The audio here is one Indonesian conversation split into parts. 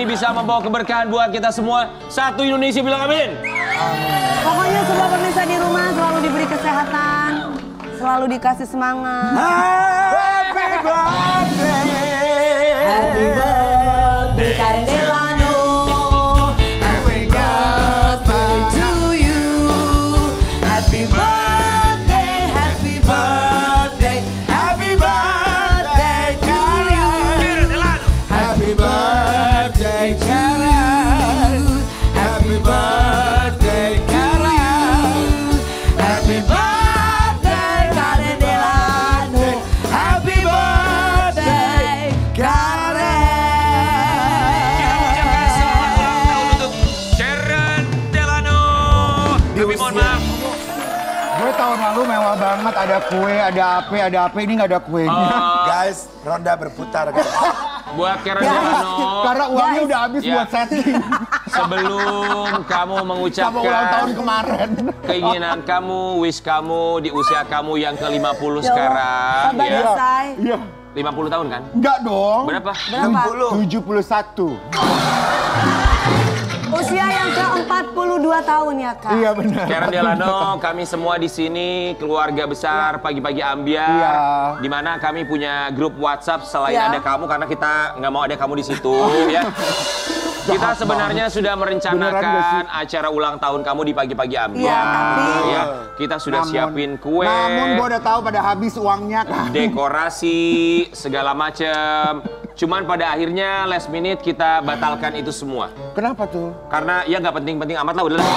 ini bisa membawa keberkahan buat kita semua. Satu Indonesia bilang amin. Pokoknya semua pemirsa di rumah selalu diberi kesehatan, selalu dikasih semangat. Happy birthday. Happy birthday Karen Delano. Happy birthday to you. Happy birthday, happy birthday, happy birthday to you. Happy birthday to you. Happy birthday to you. Happy birthday Karen Delano. Happy birthday Karen. Untuk Karen Delano. Tapi mohon maaf. Gue tahun lalu mewah banget, ada kue, ada apa, ini nggak ada kuenya. Guys, ronda berputar guys. Buat Karen Delano. Karena uangnya udah habis Ya. buat setting. Sebelum kamu Sama ulang tahun mengucapkan kemarin. keinginan kamu, wish kamu di usia kamu yang ke-50 sekarang. Sabar ya, Say. Iya. 50 tahun kan? Enggak dong. Berapa? 71. Usia yang ke-42 tahun ya, Kak. Iya benar. Karen Delano, kami semua di sini keluarga besar pagi-pagi ambiar. Iya. Di mana kami punya grup WhatsApp selain Iya. ada kamu karena kita nggak mau ada kamu di situ ya. Kita sebenarnya sudah merencanakan acara ulang tahun kamu di pagi-pagi ambiar. Iya, tapi- Ya, kita sudah siapin kue, Namun gue udah tahu pada habis uangnya kan. dekorasi, segala macam. Cuman pada akhirnya last minute kita batalkan itu semua. Kenapa tuh? Karena ya nggak penting-penting amat lah udahlah.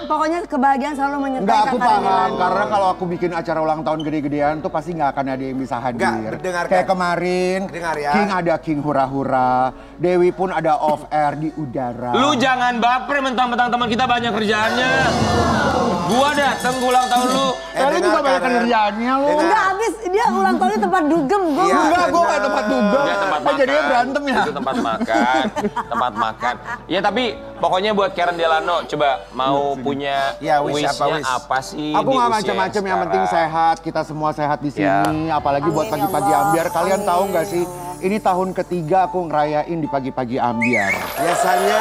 Pokoknya kebahagiaan selalu menyertai Enggak, aku Kak Karen paham. Delano. Karena kalau aku bikin acara ulang tahun gede-gedean tuh pasti nggak akan ada yang bisa hadir. Nggak, dengarkan. Kayak kemarin, Dengar ya. King ada King Hura-Hura, Dewi pun ada off air di udara. Lu jangan baper mentang-mentang teman kita banyak kerjaannya. Gua dateng ke ulang tahun lu. Lu juga banyak kerjaannya lu. Dengar. Udah habis, dia ulang tahunnya tempat dugem. Gue Iya. Enggak, gue nggak tempat dugem. Enggak tempat makan. Jadinya berantem ya. Itu tempat makan. Tempat makan. Ya tapi pokoknya buat Karen Delano coba mau punya Ya, wish wish-nya apa, apa sih Aku di nggak usia macam-macam, yang penting sekarang? sehat. Kita semua sehat di Ya. sini. Apalagi buat Amin, ya pagi-pagi Allah. ambiar. Kalian Amin. tahu nggak sih? Ini tahun ketiga aku ngerayain di pagi-pagi ambiar. Biasanya,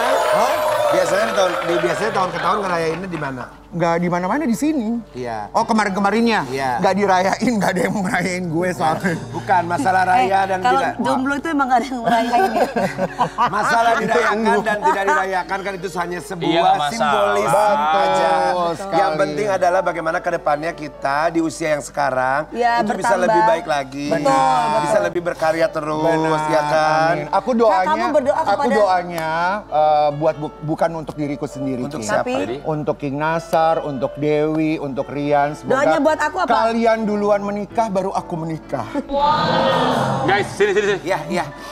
biasanya tahun ke tahun ngerayainnya di mana? Nggak di mana-mana di sini. Iya. Oh kemarin-kemarinnya? Iya. Nggak dirayain, nggak ada yang mau ngerayain gue soalnya. Bukan masalah raya dan kalau tidak. jomblo itu emang gak ada yang merayain ya. Masalah dirayakan dan tidak dirayakan kan itu hanya Iya, sebuah masalah. simbolis Betul aja. sekali. Yang penting adalah bagaimana ke depannya kita di usia yang sekarang Ya, itu bisa bertambah. lebih baik lagi. Betul, Bisa lebih berkarya terus, Benar, ya kan? amin. Aku doanya, kamu berdoa aku kepada- doanya bukan untuk diriku sendiri. Untuk King. siapa? Tapi- Jadi, Untuk King Nasar, untuk Dewi, untuk Rian. Semoga Doanya buat aku apa? kalian duluan menikah, baru aku menikah. guys, sini.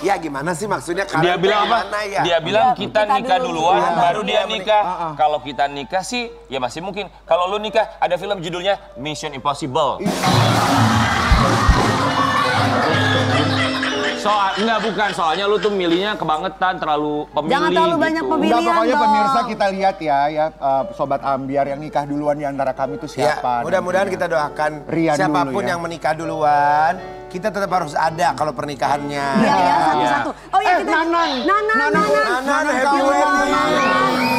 Ya gimana sih maksudnya? Dia Kalian bilang apa? gimana ya? Dia bilang Ya, kita kita nikah dulu. duluan, Iya. baru dia Iya, nikah. Kalau kita nikah sih, ya masih mungkin. Kalau lu nikah, ada film judulnya Mission Impossible. Soalnya lu tuh milihnya kebangetan, terlalu pemilih. Jangan terlalu banyak gitu. pemilih. Enggak, pokoknya dong. pemirsa kita lihat ya, Sobat Ambiar yang nikah duluan di antara kami itu Ya, siapa. mudah-mudahan nantinya. kita doakan Rian siapapun dulu ya. yang menikah duluan, kita tetap harus ada kalau pernikahannya. Iya, ya, satu-satu. Oh ya, kita... Nanan, Nanan, happy Ya Allah, wedding.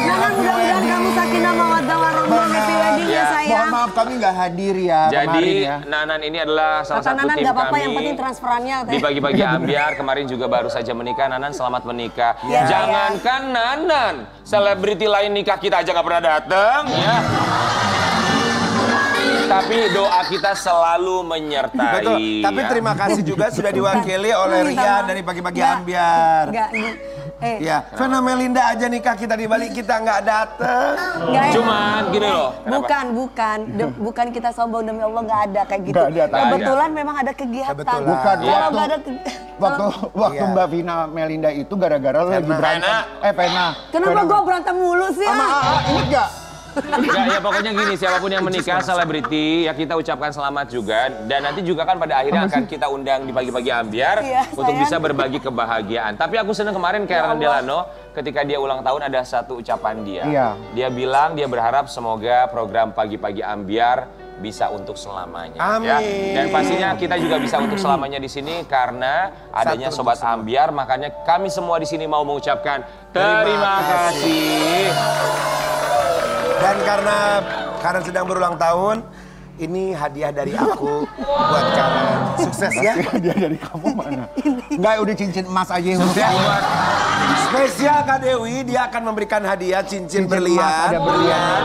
Nanan, mudah-mudahan kamu sakinah mawaddah warahmah, happy wedding ya, Ya. sayang. Mohon maaf kami nggak hadir ya Jadi kemarin ya. Nanan ini adalah salah Kata satu Nanan tim nggak apa-apa, kami. yang penting transferannya. Di pagi-pagi ambiar kemarin juga baru saja menikah. Nanan selamat menikah. Ya, Jangankan Nanan, selebriti lain nikah kita aja nggak pernah datang ya. Tapi doa kita selalu menyertai. Betul. Tapi ya. terima kasih juga sudah diwakili oleh Rian dari pagi-pagi ambiar. Enggak, Ya, Vena Melinda aja nikah kita di Bali kita nggak dateng. Cuman gini loh. kenapa? bukan kita sombong, demi Allah nggak ada kayak gitu. Nggak ada, tak Kebetulan memang ada kegiatan. Kebetulan. Bukan, Kalau waktu- nggak ada Waktu Iya. Mbak Vina Melinda itu gara-gara lo lagi berantem. Vena. Kenapa gue berantem mulu sih? Sama AA, inget gak? Enggak, ya pokoknya gini, siapapun yang menikah selebriti ya kita ucapkan selamat juga, dan nanti juga kan pada akhirnya akan kita undang di pagi-pagi ambiar Iya, untuk sayang. bisa berbagi kebahagiaan. Tapi aku senang kemarin Karen Delano ketika dia ulang tahun ada satu ucapan dia. Iya. Dia bilang dia berharap semoga program pagi-pagi ambiar bisa untuk selamanya. Amin. Ya. Dan pastinya kita juga bisa untuk selamanya di sini karena adanya Satu Sobat untuk semua. Ambyar, makanya kami semua di sini mau mengucapkan terima kasih. Dan karena sedang berulang tahun, ini hadiah dari aku buat Karen. Sukses ya. Dia dari kamu mana? Enggak, udah cincin emas aja yang Sukses buat spesial Kak Dewi, dia akan memberikan hadiah cincin berlian. emas, ada berlian.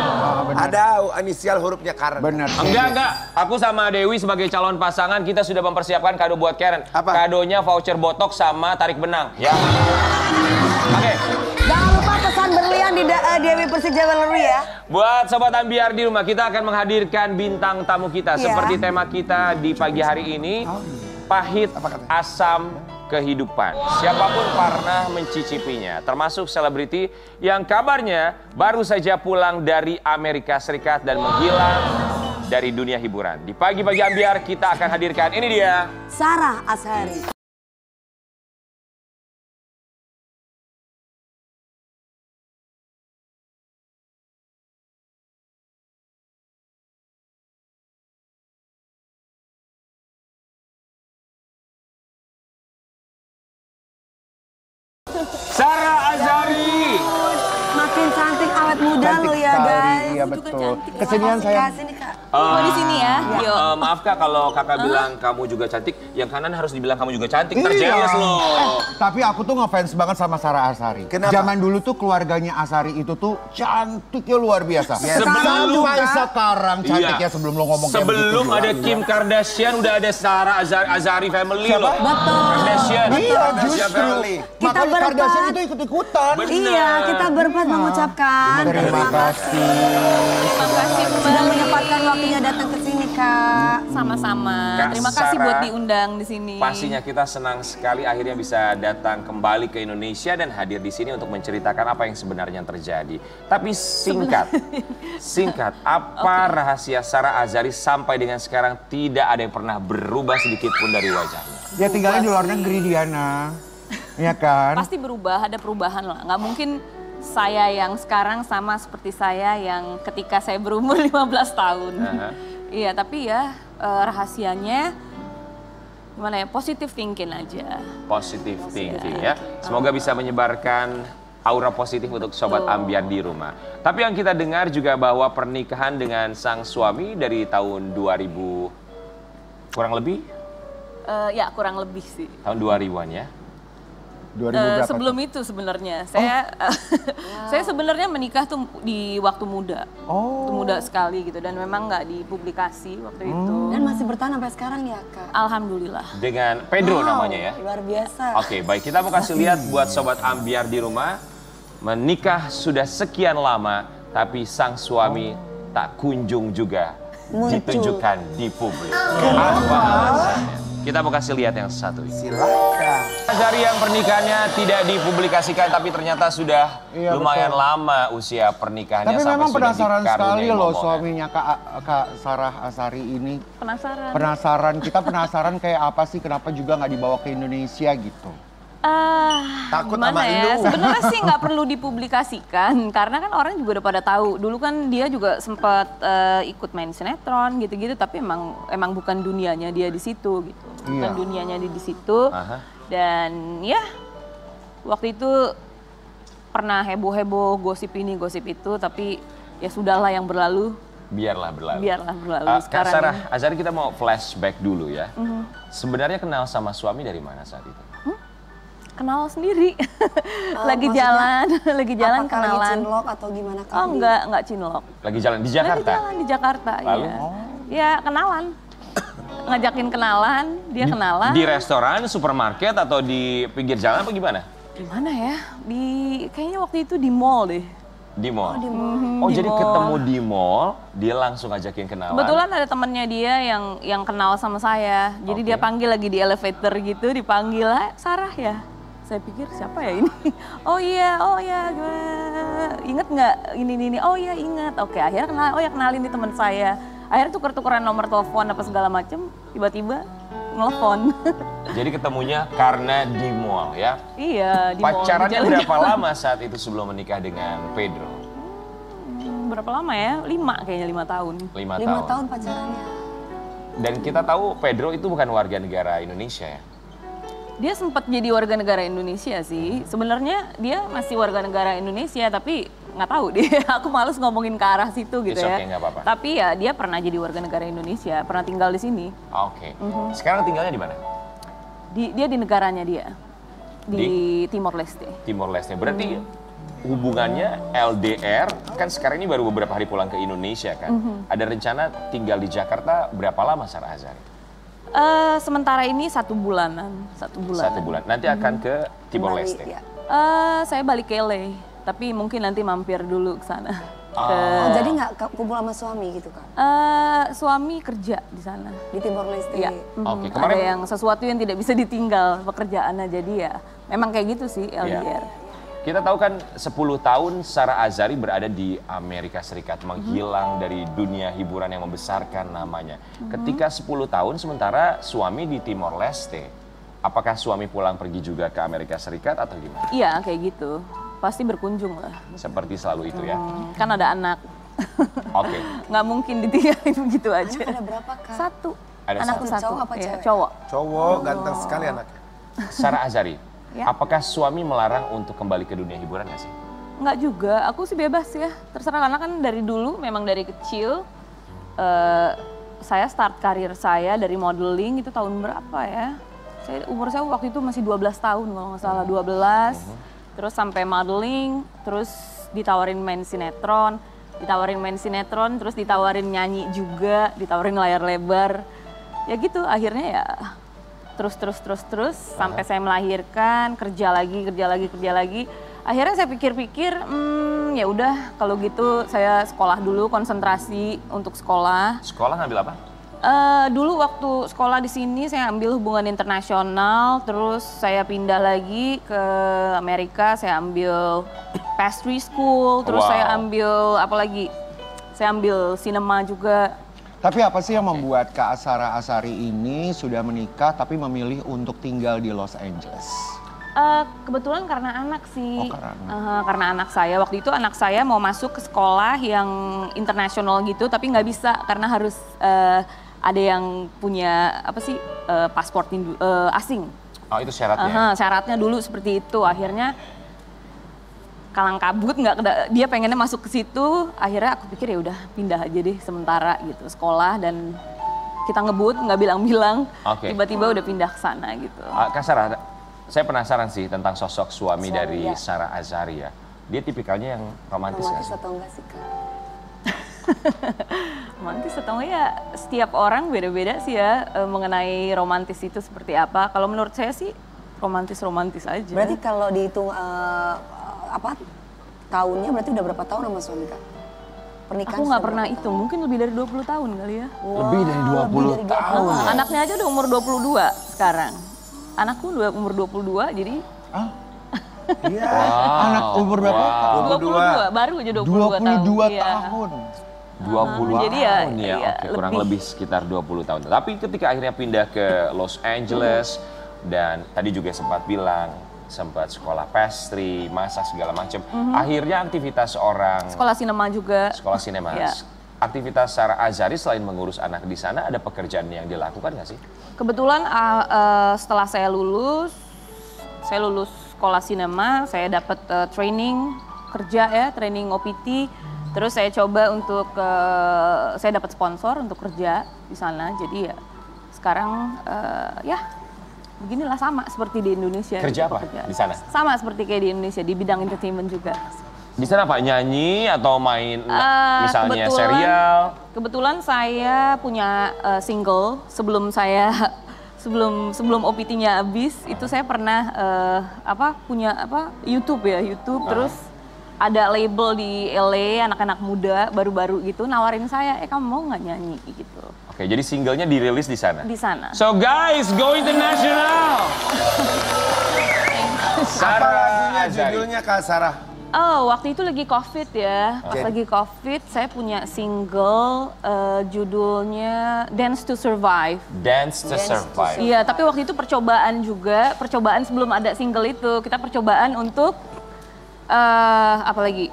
Benar. Ada inisial hurufnya Karen. Benar. Enggak. Aku sama Dewi sebagai calon pasangan kita sudah mempersiapkan kado buat Karen. Apa? Kadonya voucher botok sama tarik benang, ya. Oke. Jangan lupa pesan berlian di Dewi Persik Jewelry ya. Buat Sobat Ambyar di rumah, kita akan menghadirkan bintang tamu kita. Iya. Seperti tema kita di pagi hari ini, pahit asam kehidupan. Siapapun pernah mencicipinya, termasuk selebriti yang kabarnya baru saja pulang dari Amerika Serikat dan menghilang dari dunia hiburan. Di pagi-pagi Ambyar kita akan hadirkan, ini dia. Sarah Azhari. Sarah Azhari. Makin cantik awet muda Cantik lo ya sekali, guys. iya betul. Kesenian saya. Sini Kak. Di sini ya. Yuk. Maaf Kak, kalau kakak bilang kamu juga cantik, yang kanan harus dibilang kamu juga cantik. Iya. Terjelas loh. Tapi aku tuh ngefans banget sama Sarah Azhari. Kenapa? Zaman dulu tuh keluarganya Azhari itu tuh cantiknya luar biasa. Sebelum- Sampai sekarang cantiknya Iya. sebelum lo ngomong kayak Sebelum begitu. ada Kim Kardashian, udah ada Sarah Azhari family Siapa? loh. Betul. Kardashian. Iya, Kardashian justru. family. Kita Makanya berempat. Kardashian itu ikut-ikutan. Iya, kita berempat mengucapkan Terima kasih. Terima kasih sudah kembali. menyempatkan waktunya datang ke sini Kak. Sama-sama. Kak Terima kasih Sarah, buat diundang di sini. Pastinya kita senang sekali akhirnya bisa datang kembali ke Indonesia dan hadir di sini untuk menceritakan apa yang sebenarnya terjadi. Tapi singkat, apa rahasia Sarah Azhari sampai dengan sekarang tidak ada yang pernah berubah sedikit pun dari wajahnya? Ya tinggalnya di luar negeri Diana. Iya kan? Pasti berubah, ada perubahan lah. Nggak mungkin saya yang sekarang sama seperti saya yang ketika saya berumur 15 tahun. Aha. Iya, tapi ya rahasianya gimana ya, positive thinking aja. Positive thinking ya. Semoga bisa menyebarkan aura positif untuk Sobat Ambyar di rumah. Tapi yang kita dengar juga bahwa pernikahan dengan sang suami dari tahun 2000 kurang lebih Ya kurang lebih sih. tahun 2000-an ya. 2000 berapa Sebelum tuh? itu sebenarnya saya sebenarnya menikah tuh di waktu muda, waktu muda sekali gitu, dan memang nggak dipublikasi waktu itu. Dan masih bertahan sampai sekarang ya Kak. Alhamdulillah. Dengan Pedro namanya ya. Luar biasa. Oke, baik, kita mau kasih lihat buat Sobat Ambyar di rumah. Menikah sudah sekian lama, tapi sang suami tak kunjung juga Muncul. ditunjukkan di publik. Apa alasannya? Kita mau kasih lihat yang satu ini. Silakan. Azhari yang pernikahannya tidak dipublikasikan, tapi ternyata sudah Iya, lumayan betul. lama usia pernikahannya. Tapi sampai memang sudah penasaran sekali dikaruniai loh momongan. suaminya Kak Sarah Azhari ini. Penasaran? Penasaran, kita penasaran kayak apa sih, kenapa juga nggak dibawa ke Indonesia gitu. Takut Gimana sama ya? Indo. Sebenarnya sih nggak perlu dipublikasikan karena kan orang juga udah pada tahu. Dulu kan dia juga sempat ikut main sinetron gitu-gitu, tapi emang bukan dunianya dia di situ gitu. Bukan Iya. dunianya dia di situ. Aha. Dan ya waktu itu pernah heboh-heboh gosip ini gosip itu, tapi ya sudahlah yang berlalu. Biarlah berlalu. Biarlah berlalu. Kak Sekarang Sarah ini. Azhari, kita mau flashback dulu ya. Sebenarnya kenal sama suami dari mana saat itu? Kenal sendiri. lagi maksudnya jalan, lagi jalan Apakah lagi kenalan. cinlok atau gimana Kak? Oh enggak cinlok. Lagi jalan di Lagi Jakarta? jalan di Jakarta, Lalu? iya. Ya kenalan. Ngajakin kenalan, dia kenalan. Di restoran, supermarket, atau di pinggir jalan apa gimana? Di mana ya? Kayaknya waktu itu di mall deh. Di mall? di Jadi mall. ketemu di mall, dia langsung ajakin kenalan? Kebetulan ada temannya dia yang kenal sama saya. Jadi Oke. dia panggil lagi di elevator gitu, dipanggil, Sarah ya? Saya pikir siapa ya ini? Oh iya, gimana? Ingat nggak ini? Oh iya ingat. Oke, akhirnya kenalin nih teman saya. Akhirnya tuker-tukeran nomor telepon apa segala macem. Tiba-tiba ngelepon. Jadi ketemunya karena di mall ya? Iya, di mall. Pacarannya di berapa jalan-jalan. lama saat itu sebelum menikah dengan Pedro? berapa lama ya? 5 kayaknya, 5 tahun. 5 5 tahun. tahun pacarannya. Dan kita tahu Pedro itu bukan warga negara Indonesia ya? Dia sempat jadi warga negara Indonesia sih. Sebenarnya dia masih warga negara Indonesia, tapi nggak tahu deh. Aku males ngomongin ke arah situ gitu It's ya. okay, nggak apa-apa. Tapi ya dia pernah jadi warga negara Indonesia, pernah tinggal di sini. Oke. Sekarang tinggalnya di mana? Dia di negaranya dia, di Timor Leste. Timor Leste. Berarti hubungannya LDR, kan sekarang ini baru beberapa hari pulang ke Indonesia kan? Ada rencana tinggal di Jakarta berapa lama Sarah Azhari? Sementara ini 1 bulanan, 1 bulan. 1 bulan. Nanti akan ke Timor Kembali, Leste. ya. Saya balik ke LA, tapi mungkin nanti mampir dulu ke sana. Oh, jadi nggak kumpul sama suami gitu kan? Suami kerja di sana. Di Timor Leste. Iya. Oke, Ada kemarin yang sesuatu yang tidak bisa ditinggal pekerjaannya, jadi ya memang kayak gitu sih LDR. kita tahu kan 10 tahun Sarah Azhari berada di Amerika Serikat, menghilang dari dunia hiburan yang membesarkan namanya. Ketika 10 tahun sementara suami di Timor Leste, apakah suami pulang pergi juga ke Amerika Serikat atau gimana? Iya kayak gitu, pasti berkunjung lah. Seperti selalu itu ya. Kan ada anak. Oke. Nggak mungkin ditinggalin begitu aja. Anak ada berapa kak? 1. Ada Anakku satu. 1. Cowok apa Iya, cewek? cowok. Cowok ganteng sekali anaknya. Sarah Azhari, Ya. apakah suami melarang untuk kembali ke dunia hiburan nggak sih? Nggak juga, aku sih bebas ya. Terserah, karena kan dari dulu, memang dari kecil, saya start karir saya dari modeling itu tahun berapa ya? Umur saya waktu itu masih 12 tahun kalau nggak salah, 12. Terus sampai modeling, terus ditawarin main sinetron, terus ditawarin nyanyi juga, ditawarin layar lebar. Ya gitu, akhirnya ya terus sampai saya melahirkan, kerja lagi. Akhirnya saya pikir-pikir, ya udah kalau gitu saya sekolah dulu, konsentrasi untuk sekolah. Sekolah ngambil apa? Dulu waktu sekolah di sini saya ambil hubungan internasional, terus saya pindah lagi ke Amerika, saya ambil pastry school, terus Wow. saya ambil apa lagi? Saya ambil sinema juga. Tapi apa sih yang membuat Kak Sarah Azhari ini sudah menikah tapi memilih untuk tinggal di Los Angeles? Kebetulan karena anak sih. Oh, karena anak. Karena anak saya. Waktu itu anak saya mau masuk ke sekolah yang internasional gitu, tapi nggak bisa karena harus ada yang punya apa sih paspor asing. Oh itu syaratnya. Syaratnya dulu seperti itu. Akhirnya kalang kabut, dia pengennya masuk ke situ. Akhirnya aku pikir ya udah pindah aja deh sementara gitu sekolah, dan kita ngebut nggak bilang-bilang. Oke. Tiba-tiba udah pindah ke sana gitu. Kak Sarah, saya penasaran sih tentang sosok suami dari ya. Sarah Azhari ya. Dia tipikalnya yang romantis nggak Romantis sih? atau enggak sih kak? Romantis atau enggak ya, setiap orang beda-beda sih ya mengenai romantis itu seperti apa. Kalau menurut saya sih romantis aja. Berarti kalau dihitung tahunnya berarti udah berapa tahun sama suami kak? Pernikahan aku nggak sudah pernah berapa hitung, mungkin lebih dari 20 tahun kali ya. Lebih dari 20 tahun. Anaknya aja udah umur 22 sekarang. Anakku udah umur 22, jadi Iya. Anak umur berapa? 22, baru aja 22 tahun. 22 Iya. tahun. 20 Jadi ya, tahun ya, iya, oke, kurang lebih sekitar 20 tahun. Tapi ketika akhirnya pindah ke Los Angeles, dan tadi juga sempat bilang, sempat sekolah pastry, masak segala macam. Akhirnya aktivitas orang Sekolah sinema juga. sekolah sinema, Iya. aktivitas Sarah Azhari selain mengurus anak di sana, ada pekerjaan yang dilakukan nggak sih? Kebetulan setelah saya lulus sekolah sinema, saya dapat training kerja ya, training OPT. Terus saya coba untuk saya dapat sponsor untuk kerja di sana. Jadi ya sekarang ya beginilah, sama seperti di Indonesia. Kerja gitu, apa di sana? Sama seperti kayak di Indonesia, di bidang entertainment juga. Di sana apa? Nyanyi atau main misalnya serial? Kebetulan saya punya single sebelum sebelum OPT-nya habis, itu saya pernah punya YouTube ya, terus ada label di LA, anak-anak muda baru-baru gitu nawarin saya, kamu mau nggak nyanyi gitu. Oke, jadi singlenya dirilis di sana? Di sana. So guys, go international! Apa Sarah lagunya Azhari. judulnya Kak Sarah? Oh, waktu itu lagi COVID ya. Pas Oke. lagi COVID, saya punya single judulnya Dance to Survive. Dance to Survive. Iya, tapi waktu itu percobaan sebelum ada single itu. Kita percobaan untuk apa lagi?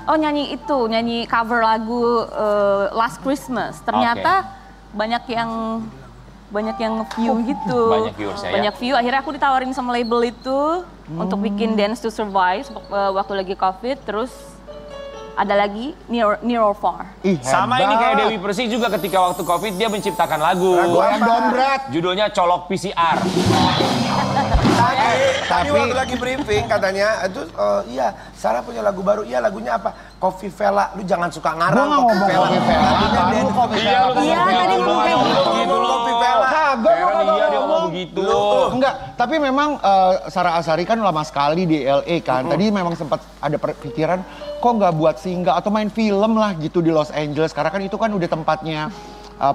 Oh nyanyi cover lagu Last Christmas. Ternyata banyak yang view gitu. Banyak viewersnya ya? Banyak view, akhirnya aku ditawarin sama label itu untuk bikin Dance to Survive waktu lagi COVID. Terus ada lagi Near or Far. Sama ini kayak Dewi Persik juga ketika waktu COVID dia menciptakan lagu. Goyang dompet. Judulnya Colok PCR. Tadi waktu lagi briefing katanya, itu iya Sarah punya lagu baru. Iya lagunya apa? Coffee Vela. Lu jangan suka ngarang. Gua nggak ngomong Coffee Vela. Iya, tadi ngomong kayak gitu. Coffee Vela. Iya dia ngomong begitu. Enggak, tapi memang Sarah Azhari kan lama sekali di LA kan. Tadi memang sempat ada pikiran kok nggak buat single atau main film lah gitu di Los Angeles. Karena kan itu kan udah tempatnya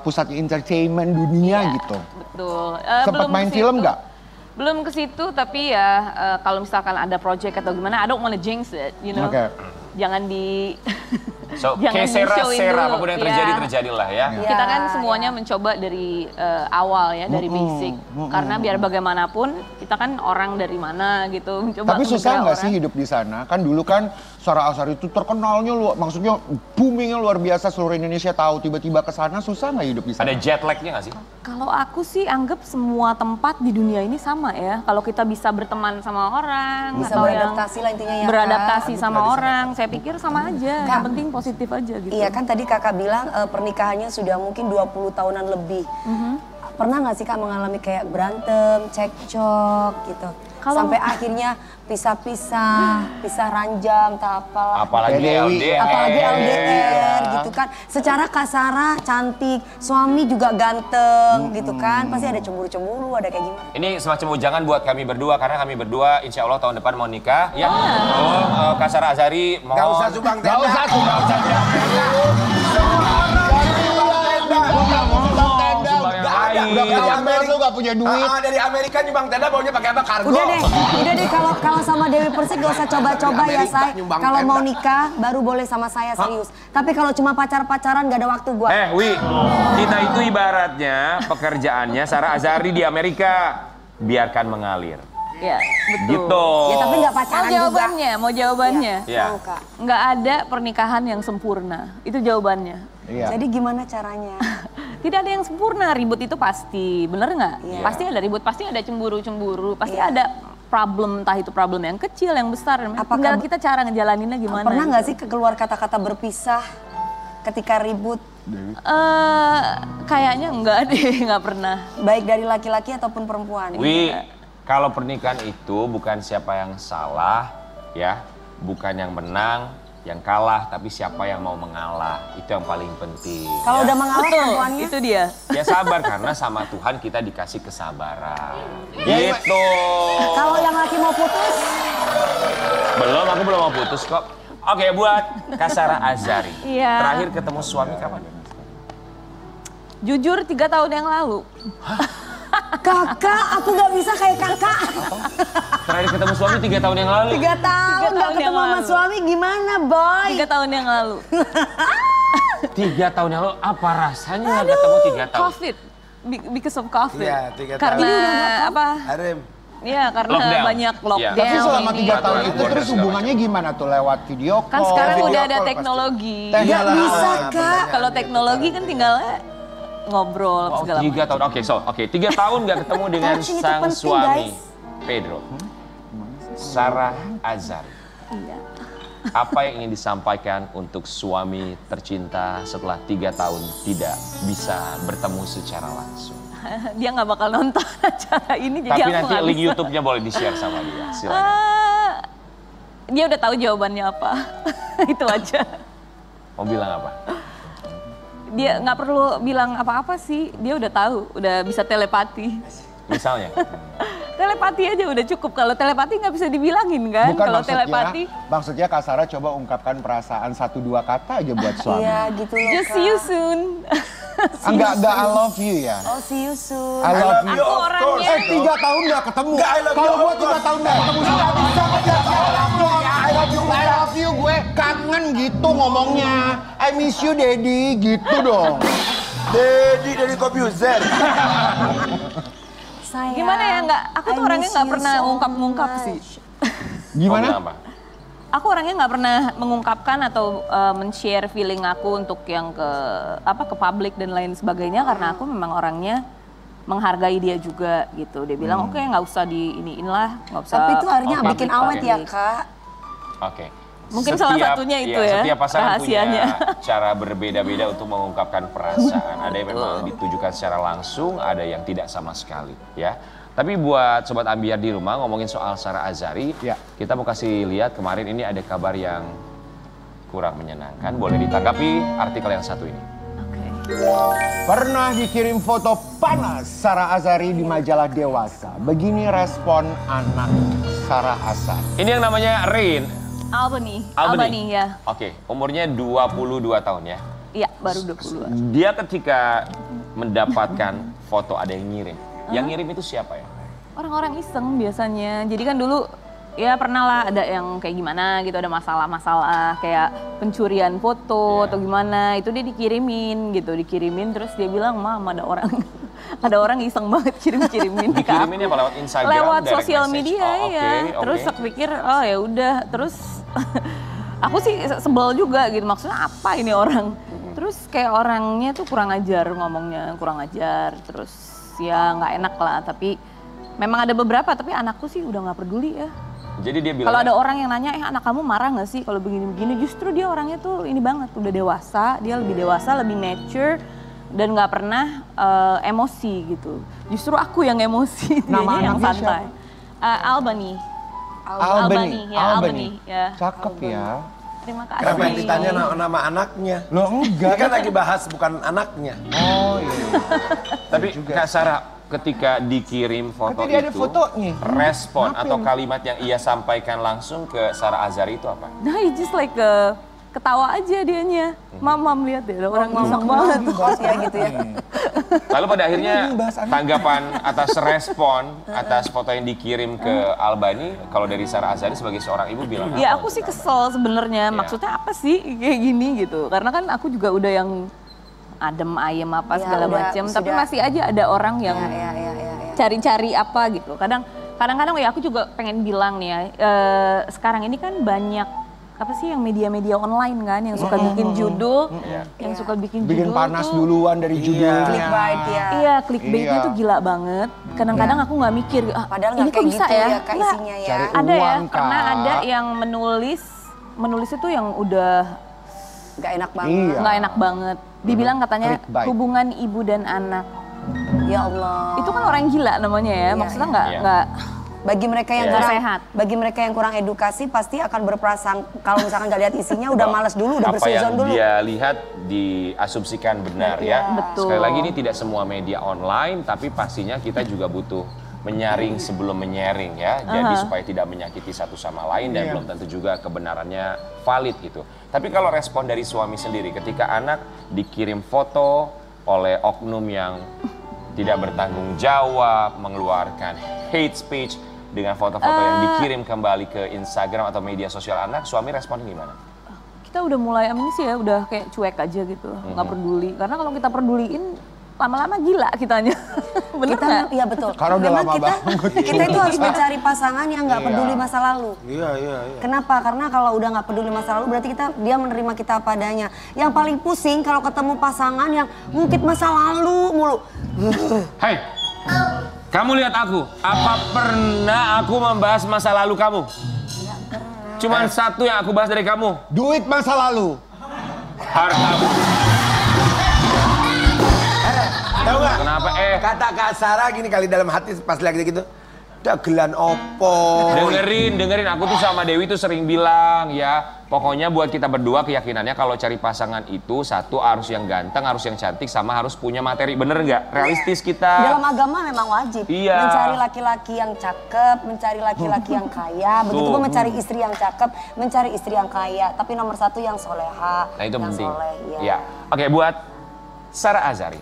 pusat entertainment dunia gitu. Betul. Sempat main film nggak? Belum ke situ, tapi ya kalau misalkan ada project atau gimana, I don't wanna jinx it, you know. Jangan di So, jangan kayak di-showin Sera, dulu. apapun yang terjadi, terjadilah ya. Kita kan semuanya mencoba dari awal ya, dari basic. Karena biar bagaimanapun, kita kan orang dari mana gitu. Mencoba tapi susah nggak sih orang. hidup di sana? Kan dulu kan Sarah Azhari itu terkenalnya, maksudnya boomingnya luar biasa, seluruh Indonesia tahu. Tiba-tiba ke sana susah nggak hidup di sana? Ada jet lag-nya nggak sih? Kalau aku sih anggap semua tempat di dunia ini sama ya. Kalau kita bisa berteman sama orang, Bisa atau beradaptasi lah intinya ya, Kak. beradaptasi sama orang, saya pikir sama aja. Yang penting positif aja gitu. Iya kan tadi kakak bilang pernikahannya sudah mungkin 20 tahunan lebih. Pernah nggak sih Kak mengalami kayak berantem, cekcok gitu? Sampai akhirnya pisah-pisah, pisah ranjang, tak apalah. Apalagi LDR. Apalagi LDR gitu kan. Secara Kak Sarah cantik, suami juga ganteng gitu kan. Pasti ada cemburu-cemburu, ada kayak gimana. Ini semacam ujangan buat kami berdua, karena kami berdua insya Allah tahun depan mau nikah. Ya, Kak Sarah Azhari mohon. Gak usah sumbang tenda. Gak usah sumbang tenda. Udah kelamber lu gak punya duit. Dari Amerika nyumbang tenda baunya pakai apa? Kargo. Udah deh kalau sama Dewi Persik gak usah coba-coba ya Amerika say. nyumbang Kalau tenda. mau nikah baru boleh sama saya serius. Tapi kalau cuma pacar-pacaran gak ada waktu gua. Wi, kita itu ibaratnya pekerjaannya Sarah Azhari di Amerika. Biarkan mengalir. Ya, betul. Gitu. Ya tapi gak pacaran juga. Mau jawabannya. Ya. Mau Kak. Nggak ada pernikahan yang sempurna. Itu jawabannya. Iya. Jadi gimana caranya? Tidak ada yang sempurna, ribut itu pasti, bener nggak? Iya. Pasti ada ribut, pasti ada cemburu-cemburu, pasti ada problem, entah itu problem yang kecil, yang besar. Tinggal kita cara ngejalaninnya gimana. Pernah nggak sih keluar kata-kata berpisah ketika ribut? Kayaknya enggak deh, nggak pernah. Baik dari laki-laki ataupun perempuan. Wi, kalau pernikahan itu bukan siapa yang salah, ya, bukan yang menang, yang kalah, tapi siapa yang mau mengalah. Itu yang paling penting. Kalau ya. udah mengalah perempuannya? Itu dia. Ya sabar, karena sama Tuhan kita dikasih kesabaran. Gitu. Kalau yang laki mau putus? Belum, aku belum mau putus kok. Oke, buat Kak Sarah Azhari. Iya. Terakhir ketemu suami kapan? Jujur 3 tahun yang lalu. Kakak, aku gak bisa kayak kakak. Terakhir ketemu suami 3 tahun yang lalu. 3 tahun gak ketemu sama suami gimana boy? 3 tahun yang lalu. 3 tahun yang lalu, apa rasanya nggak ketemu 3 tahun? COVID. Because of COVID. Iya, 3 tahun. Karena apa? Arem. Iya, karena Lockdown. banyak lockdown. Tapi selama ini. 3 tahun itu Borders terus segala hubungannya gimana tuh? Lewat video call? Kan sekarang video udah ada call teknologi. Gak bisa kak. Kalau teknologi kan tinggal ngobrol Oh, segala 3 macam. tahun. Oke, 3 tahun nggak ketemu dengan Coaching itu sang penting, suami, guys. Pedro. Sarah Azhari. Iya. Apa yang ingin disampaikan untuk suami tercinta setelah 3 tahun tidak bisa bertemu secara langsung? Dia nggak bakal nonton acara ini, jadi Tapi aku nanti nggak link bisa. YouTube-nya boleh di-share sama dia. Silakan. Dia udah tahu jawabannya apa. Itu aja. Mau bilang apa? Dia nggak perlu bilang apa-apa sih. Dia udah tahu, udah bisa telepati. Misalnya? Telepati aja udah cukup. Kalau telepati nggak bisa dibilangin kan? Bukan Kalau telepati, maksudnya Kak Sarah coba ungkapkan perasaan 1-2 kata aja buat suami. Iya gitu loh just kak. see you soon. Enggak I love you ya? Oh see you soon. I love you. Aku orangnya. 3 tahun gak ketemu. Enggak, I love you, Kalau of gue 3 course. tahun gak ketemu sih gak bisa kerja. I love you, gue kangen gitu ngomongnya. I miss you daddy gitu dong. Dedi dari Kobuzer. Sayang, Gimana ya, nggak? Aku tuh I orangnya miss nggak you pernah so ngungkap-ngungkap much. sih. Mau bilang Gimana? apa? aku orangnya nggak pernah mengungkapkan atau men-share feeling aku untuk yang ke publik dan lain sebagainya karena aku memang orangnya menghargai dia juga gitu. Dia bilang oke nggak usah diiniin lah, nggak usah. Tapi itu akhirnya bikin awet ya Kak. Oke. Mungkin salah satunya itu ya, setiap pasangan rahasianya. punya cara berbeda-beda untuk mengungkapkan perasaan. Ada yang memang ditujukan secara langsung, ada yang tidak sama sekali ya. Tapi buat Sobat Ambiar di rumah ngomongin soal Sarah Azhari, kita mau kasih lihat kemarin ini ada kabar yang kurang menyenangkan. Boleh ditanggapi artikel yang satu ini. Pernah dikirim foto panas Sarah Azhari di majalah Dewasa. Begini respon anak Sarah Azhari. Ini yang namanya Rain. Albany ya. Oke, umurnya 22 tahun ya. Iya, baru 22. Dia ketika mendapatkan foto ada yang ngirim. Yang ngirim itu siapa ya? Orang-orang iseng biasanya. Jadi kan dulu ya pernah lah ada yang kayak gimana gitu, ada masalah-masalah kayak pencurian foto atau gimana, itu dia dikirimin terus dia bilang, "Mam, ada orang iseng banget kirim-kirimin." Dikiriminnya apa lewat Instagram? Lewat sosial message? media ya. Terus aku pikir, oh ya udah, terus aku sih sebel juga gitu, maksudnya apa ini orang? Terus kayak orangnya tuh kurang ajar ngomongnya, terus ya nggak enak lah, tapi memang ada beberapa, tapi anakku sih udah nggak peduli ya. Jadi dia bilang, kalau ada orang yang nanya, anak kamu marah nggak sih kalau begini-begini? Justru dia orangnya tuh ini banget, udah dewasa, dia lebih dewasa, lebih mature, dan nggak pernah emosi gitu. Justru aku yang emosi, dianya yang santai. Albany. Ya. Cakep ya. Terima kasih. Kenapa yang ditanya nama anaknya? Loh enggak. Ini kan lagi bahas bukan anaknya. Oh iya. tapi Kak Sarah, ketika dikirim foto Tapi dia ada itu, fotonya. respon Ngapain? atau kalimat yang ia sampaikan langsung ke Sarah Azhari itu apa? Nah, just like ketawa aja dianya. Mam lihat deh, ada orang iseng banget. Ya gitu ya. Lalu pada akhirnya tanggapan atas respon atas foto yang dikirim ke Albany, kalau dari Sarah Azhari sebagai seorang ibu bilang apa? Ya aku sih kesel sebenarnya. Maksudnya apa sih kayak gini gitu? Karena kan aku juga udah yang adem ayem apa segala macam, tapi masih aja ada orang yang cari-cari apa gitu. Kadang-kadang ya aku juga pengen bilang nih ya, sekarang ini kan banyak apa sih yang media-media online kan yang suka bikin judul, yang suka bikin panas tuh, duluan dari judulnya. Clickbait ya. Iya, clickbaitnya tuh gila banget. Kadang-kadang aku nggak mikir, Padahal ini nggak kok kayak bisa gitu ya? Kak, Nggak. isinya ya. Cari Ada ya, uang, pernah Kak. ada yang menulis itu yang udah Gak enak banget. Iya. nggak enak banget. Dibilang katanya Clickbait. hubungan ibu dan anak. Ya Allah. Itu kan orang gila namanya ya, maksudnya nggak Bagi mereka yang Nggak kurang sehat. bagi mereka yang kurang edukasi pasti akan kalau misalkan nggak lihat isinya udah males dulu, udah apa bersuzon yang dulu. dia lihat diasumsikan benar ya. Betul. Sekali lagi ini tidak semua media online, tapi pastinya kita juga butuh menyaring sebelum menyaring ya. Jadi supaya tidak menyakiti satu sama lain dan belum tentu juga kebenarannya valid gitu. Tapi kalau respon dari suami sendiri ketika anak dikirim foto oleh oknum yang tidak bertanggung jawab, mengeluarkan hate speech dengan foto-foto yang dikirim kembali ke Instagram atau media sosial anak, suami responnya gimana? kita udah mulai ini sih ya, udah kayak cuek aja gitu, nggak peduli. Karena kalau kita peduliin, lama-lama gila kitanya. Bener nggak? Iya betul. Karena udah Memang lama banget. kita itu harus mencari pasangan yang nggak peduli masa lalu. Iya. Kenapa? Karena kalau udah nggak peduli masa lalu berarti dia menerima kita apa adanya. Yang paling pusing kalau ketemu pasangan yang ngungkit masa lalu mulu. Hai, kamu lihat aku. Apa pernah aku membahas masa lalu kamu? Cuman satu yang aku bahas dari kamu. Duit masa lalu. Hartamu. Tahu nggak? Kenapa? Kata Kak Sarah gini kali dalam hati pas lagi gitu. Dagelan opo. Dengerin. Aku tuh sama Dewi tuh sering bilang ya. Pokoknya buat kita berdua keyakinannya kalau cari pasangan itu satu harus yang ganteng, harus yang cantik, sama harus punya materi. Bener nggak? Realistis kita. Dalam agama memang wajib. Iya. Mencari laki-laki yang cakep, mencari laki-laki yang kaya. Begitu pun mencari istri yang cakep, mencari istri yang kaya. Tapi nomor satu yang soleha. Nah itu yang penting. Soleh, Ya. Oke, buat Sarah Azhari,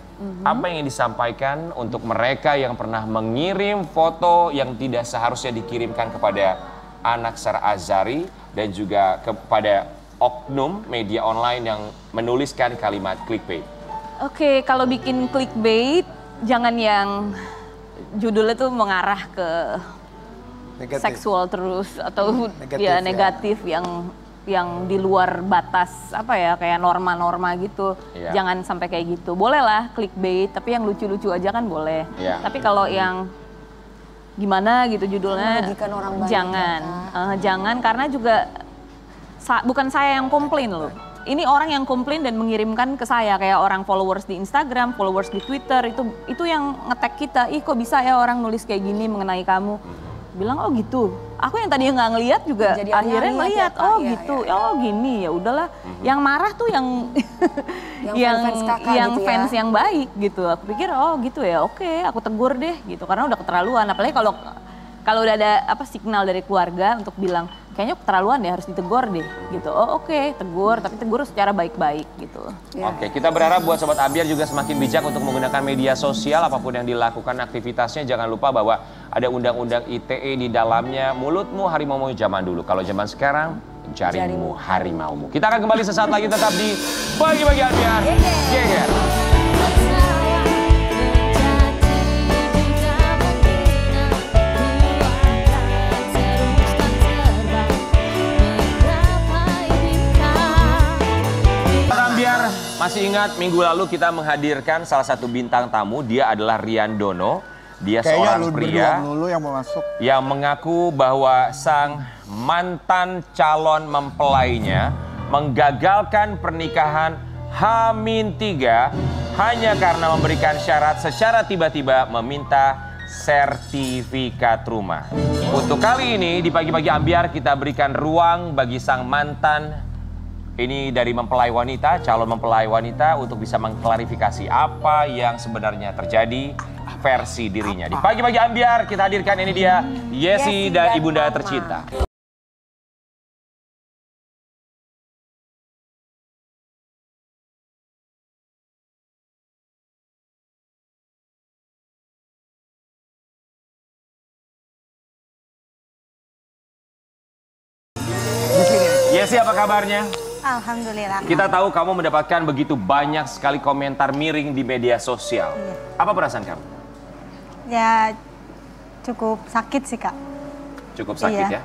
apa yang ingin disampaikan untuk mereka yang pernah mengirim foto yang tidak seharusnya dikirimkan kepada anak Sarah Azhari dan juga kepada oknum media online yang menuliskan kalimat clickbait? Oke, kalau bikin clickbait, jangan yang judulnya tuh mengarah ke seksual terus atau Negatif, ya ya. negatif yang di luar batas apa ya kayak norma-norma gitu. Iya. Jangan sampai kayak gitu. Boleh lah clickbait, tapi yang lucu-lucu aja kan boleh. Iya. Tapi kalau yang gimana gitu judulnya, Merugikan orang banyak, jangan. ya, Jangan karena juga bukan saya yang komplain loh. Ini orang yang komplain dan mengirimkan ke saya kayak orang followers di Instagram, followers di Twitter itu yang nge-tag kita. Ih kok bisa ya orang nulis kayak gini mengenai kamu. Bilang oh gitu. Aku yang tadinya nggak ngelihat juga Jadi akhirnya ngeliat ngelihat. ya, Kak. Oh Iya, gitu. iya. Oh gini ya udahlah. Yang marah tuh yang Yang fans kakak yang gitu ya. fans yang baik gitu. Aku pikir oh gitu ya. Oke, aku tegur deh gitu karena udah keterlaluan. Apalagi kalau udah ada signal dari keluarga untuk bilang kayaknya keterlaluan deh harus ditegur deh gitu. Oh oke, tegur tapi tegur secara baik-baik gitu. Ya. Oke, kita berharap buat Sobat Ambiar juga semakin bijak untuk menggunakan media sosial apapun yang dilakukan aktivitasnya. Jangan lupa bahwa ada undang-undang ITE di dalamnya. Mulutmu harimaumu zaman dulu. Kalau zaman sekarang jaringmu harimaumu. Kita akan kembali sesaat lagi tetap di Pagi-Pagi Ambiar. Geger. Ambiar, masih ingat minggu lalu kita menghadirkan salah satu bintang tamu. Dia adalah Rian Dono. Dia Kayaknya seorang lu pria berdua dulu yang mau masuk. yang mengaku bahwa sang mantan calon mempelainya menggagalkan pernikahan H-3 hanya karena memberikan syarat secara tiba-tiba meminta sertifikat rumah. Untuk kali ini di Pagi-Pagi Ambiar kita berikan ruang bagi sang mantan ini dari mempelai wanita, calon mempelai wanita untuk bisa mengklarifikasi apa yang sebenarnya terjadi versi dirinya. Di Pagi-Pagi Ambiar kita hadirkan ini dia Yesi dan Ibunda Mama. tercinta. Yesi, apa kabarnya? Alhamdulillah. Kita tahu kamu mendapatkan begitu banyak sekali komentar miring di media sosial. Iya. Apa perasaan kamu? Ya cukup sakit sih Kak. Cukup sakit Iya. ya?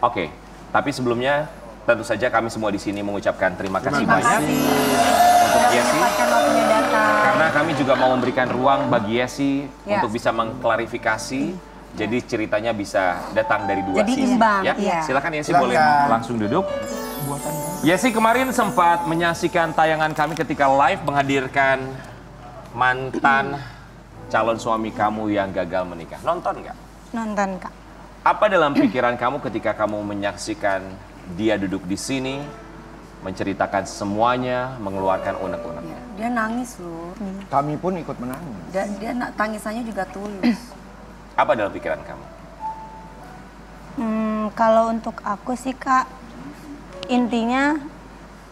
Oke, tapi sebelumnya tentu saja kami semua di sini mengucapkan terima kasih Terima banyak kasih. untuk Sudah Yesi. menyempatkan waktunya datang. Karena kami juga mau memberikan ruang bagi Yesi Ya. untuk bisa mengklarifikasi. Jadi ceritanya bisa datang dari dua Jadi sisi. imbang, Ya. iya. Silakan Yesi Silakan. boleh langsung duduk. Yesi kemarin sempat menyaksikan tayangan kami ketika live menghadirkan mantan calon suami kamu yang gagal menikah. Nonton nggak? Nonton Kak. Apa dalam pikiran kamu ketika kamu menyaksikan dia duduk di sini, menceritakan semuanya, mengeluarkan unek-uneknya? Dia nangis loh. Kami pun ikut menangis. Dia tangisannya juga tulus. Apa dalam pikiran kamu? Kalau untuk aku sih Kak, intinya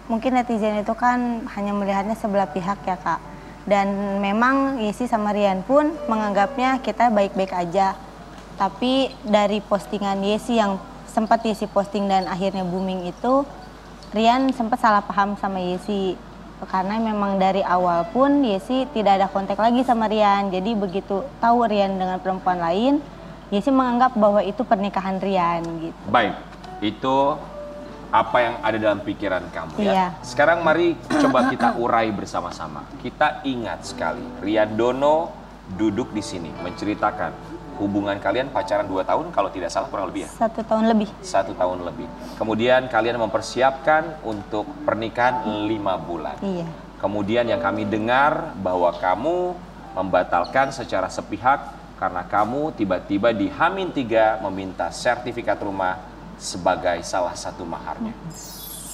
mungkin netizen itu kan hanya melihatnya sebelah pihak ya Kak. Dan memang Yesi sama Rian pun menganggapnya kita baik-baik aja. Tapi dari postingan Yesi yang sempat Yesi posting dan akhirnya booming itu, Rian sempat salah paham sama Yesi. Karena memang dari awal pun Yesi tidak ada kontak lagi sama Rian. Jadi begitu tahu Rian dengan perempuan lain, Yesi menganggap bahwa itu pernikahan Rian gitu. Baik, itu apa yang ada dalam pikiran kamu ya. Iya. Sekarang mari coba kita urai bersama-sama. Kita ingat sekali, Rian Dono duduk di sini menceritakan hubungan kalian pacaran 2 tahun kalau tidak salah kurang lebih ya. 1 tahun lebih. 1 tahun lebih. Kemudian kalian mempersiapkan untuk pernikahan 5 bulan. Iya. Kemudian yang kami dengar bahwa kamu membatalkan secara sepihak karena kamu tiba-tiba di H-3 meminta sertifikat rumah sebagai salah satu maharnya.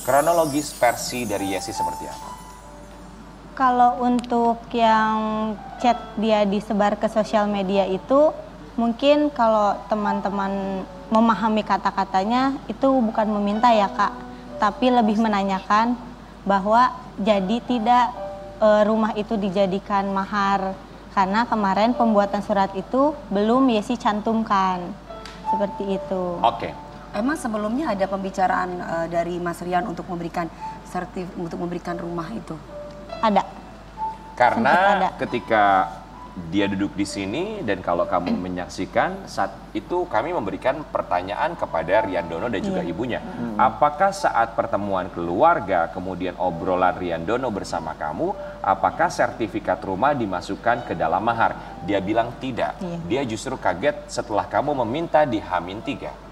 Kronologis versi dari Yesi seperti apa? Kalau untuk yang chat dia disebar ke sosial media itu, mungkin kalau teman-teman memahami kata-katanya itu bukan meminta ya Kak, tapi lebih menanyakan bahwa jadi tidak rumah itu dijadikan mahar karena kemarin pembuatan surat itu belum Yesi cantumkan seperti itu. Oke. Emang sebelumnya ada pembicaraan dari Mas Rian untuk memberikan untuk memberikan rumah itu? Ada. Karena Sempat ada. ketika dia duduk di sini dan kalau kamu menyaksikan saat itu kami memberikan pertanyaan kepada Riandono dan juga ibunya. Apakah saat pertemuan keluarga kemudian obrolan Riandono bersama kamu, apakah sertifikat rumah dimasukkan ke dalam mahar? Dia bilang tidak. Dia justru kaget setelah kamu meminta di H-3.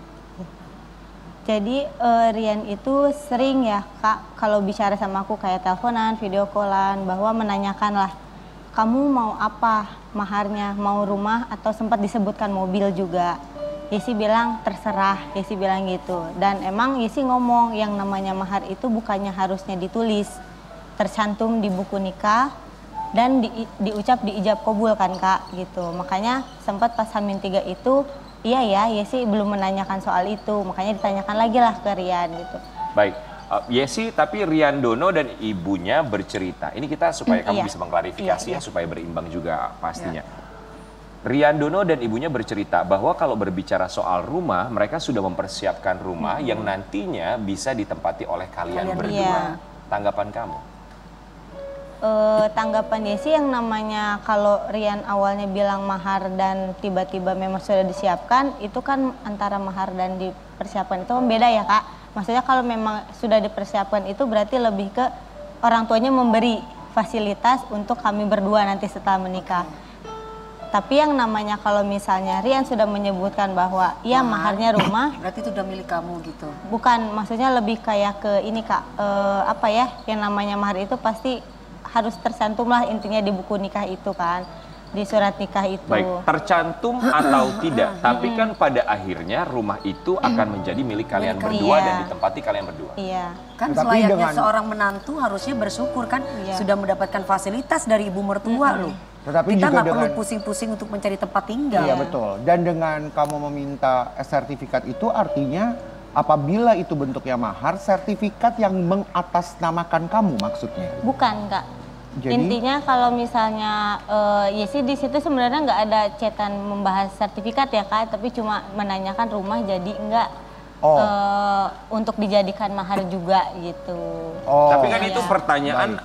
Jadi Rian itu sering ya Kak, kalau bicara sama aku kayak teleponan, video callan, bahwa menanyakan lah, kamu mau apa maharnya, mau rumah atau sempat disebutkan mobil juga. Yesi bilang terserah, Yesi bilang gitu. Dan emang Yesi ngomong yang namanya mahar itu bukannya harusnya ditulis, tercantum di buku nikah dan diucap di ijab kabul kan Kak gitu. Makanya sempat pas H-3 itu, iya ya Yesi belum menanyakan soal itu, makanya ditanyakan lagi lah ke Rian gitu. Baik. Yesi, tapi Riandono dan ibunya bercerita. Ini kita supaya kamu bisa mengklarifikasi ya, supaya berimbang juga pastinya. Riandono dan ibunya bercerita bahwa kalau berbicara soal rumah, mereka sudah mempersiapkan rumah yang nantinya bisa ditempati oleh kalian berdua. Tanggapan kamu? Tanggapan Yesi yang namanya kalau Rian awalnya bilang mahar dan tiba-tiba memang sudah disiapkan, itu kan antara mahar dan dipersiapkan itu beda ya Kak. Maksudnya kalau memang sudah dipersiapkan itu berarti lebih ke orang tuanya memberi fasilitas untuk kami berdua nanti setelah menikah. Tapi yang namanya kalau misalnya Rian sudah menyebutkan bahwa ya maharnya rumah, berarti itu udah milik kamu gitu. Bukan, maksudnya lebih kayak ke ini Kak, apa ya, yang namanya mahar itu pasti harus tercantum lah intinya di buku nikah itu kan. Di surat nikah itu. Baik, tercantum atau tidak, tapi kan pada akhirnya rumah itu akan menjadi milik kalian berdua dan ditempati kalian berdua. Iya. Kan selayaknya seorang menantu harusnya bersyukur kan sudah mendapatkan fasilitas dari ibu mertua loh. Tetapi kita juga nggak perlu pusing-pusing untuk mencari tempat tinggal. Iya betul. Dan dengan kamu meminta sertifikat itu artinya apabila itu bentuknya mahar, sertifikat yang mengatasnamakan kamu maksudnya? Bukan Kak. Jadi, intinya kalau misalnya Yesi di situ sebenarnya nggak ada chatan membahas sertifikat ya Kak, tapi cuma menanyakan rumah jadi enggak untuk dijadikan mahar juga gitu. Tapi kan itu pertanyaan,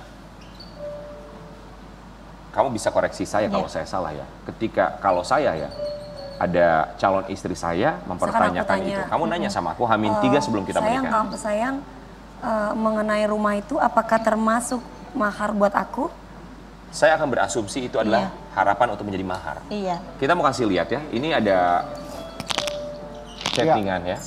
kamu bisa koreksi saya kalau saya salah ya. Ketika kalau saya ya ada calon istri saya mempertanyakan itu, kamu nanya sama aku H-3 sebelum kita menikah. Sayang, mengenai rumah itu apakah termasuk mahar buat aku? Saya akan berasumsi itu adalah harapan untuk menjadi mahar. Iya. Kita mau kasih lihat ya, ini ada chattingan ya.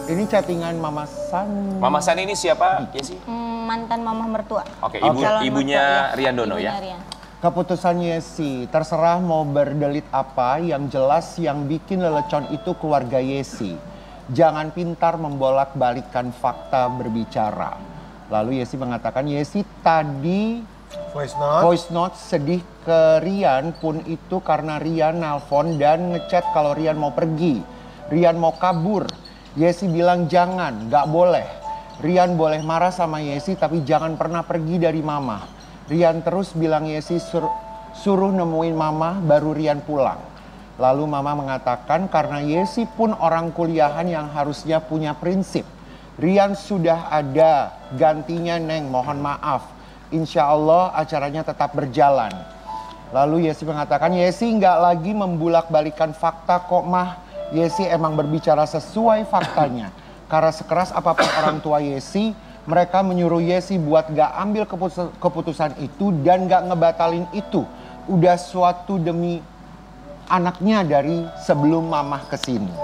Ini chattingan Mama San. Mama San ini siapa, Yesi? Mantan mama mertua. Oke, ibunya Riandono ya. Rian. Keputusan Yesi, terserah mau berdelit apa, yang jelas yang bikin lelecon itu keluarga Yesi. Jangan pintar membolak-balikkan fakta berbicara. Lalu Yesi mengatakan, Yesi tadi voice note sedih ke Rian pun itu karena Rian nelpon dan ngechat kalau Rian mau pergi. Rian mau kabur. Yesi bilang jangan, gak boleh. Rian boleh marah sama Yesi tapi jangan pernah pergi dari mama. Rian terus bilang Yesi suruh nemuin mama baru Rian pulang. Lalu mama mengatakan karena Yesi pun orang kuliahan yang harusnya punya prinsip. Rian sudah ada, gantinya Neng, mohon maaf. Insya Allah acaranya tetap berjalan. Lalu Yesi mengatakan, Yesi nggak lagi membulak-balikan fakta kok mah. Yesi emang berbicara sesuai faktanya. Karena sekeras apapun orang tua Yesi, mereka menyuruh Yesi buat nggak ambil keputusan itu dan nggak ngebatalin itu. Udah suatu demi anaknya dari sebelum mamah kesini.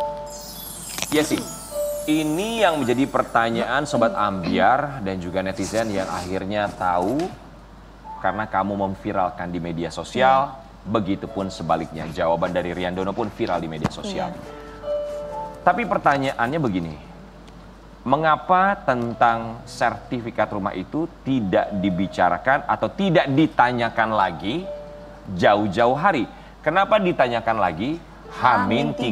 Yesi. Ini yang menjadi pertanyaan Sobat Ambiar dan juga netizen yang akhirnya tahu karena kamu memviralkan di media sosial, begitupun sebaliknya. Jawaban dari Riandono pun viral di media sosial. Tapi pertanyaannya begini, mengapa tentang sertifikat rumah itu tidak dibicarakan atau tidak ditanyakan lagi jauh-jauh hari? Kenapa ditanyakan lagi H-3?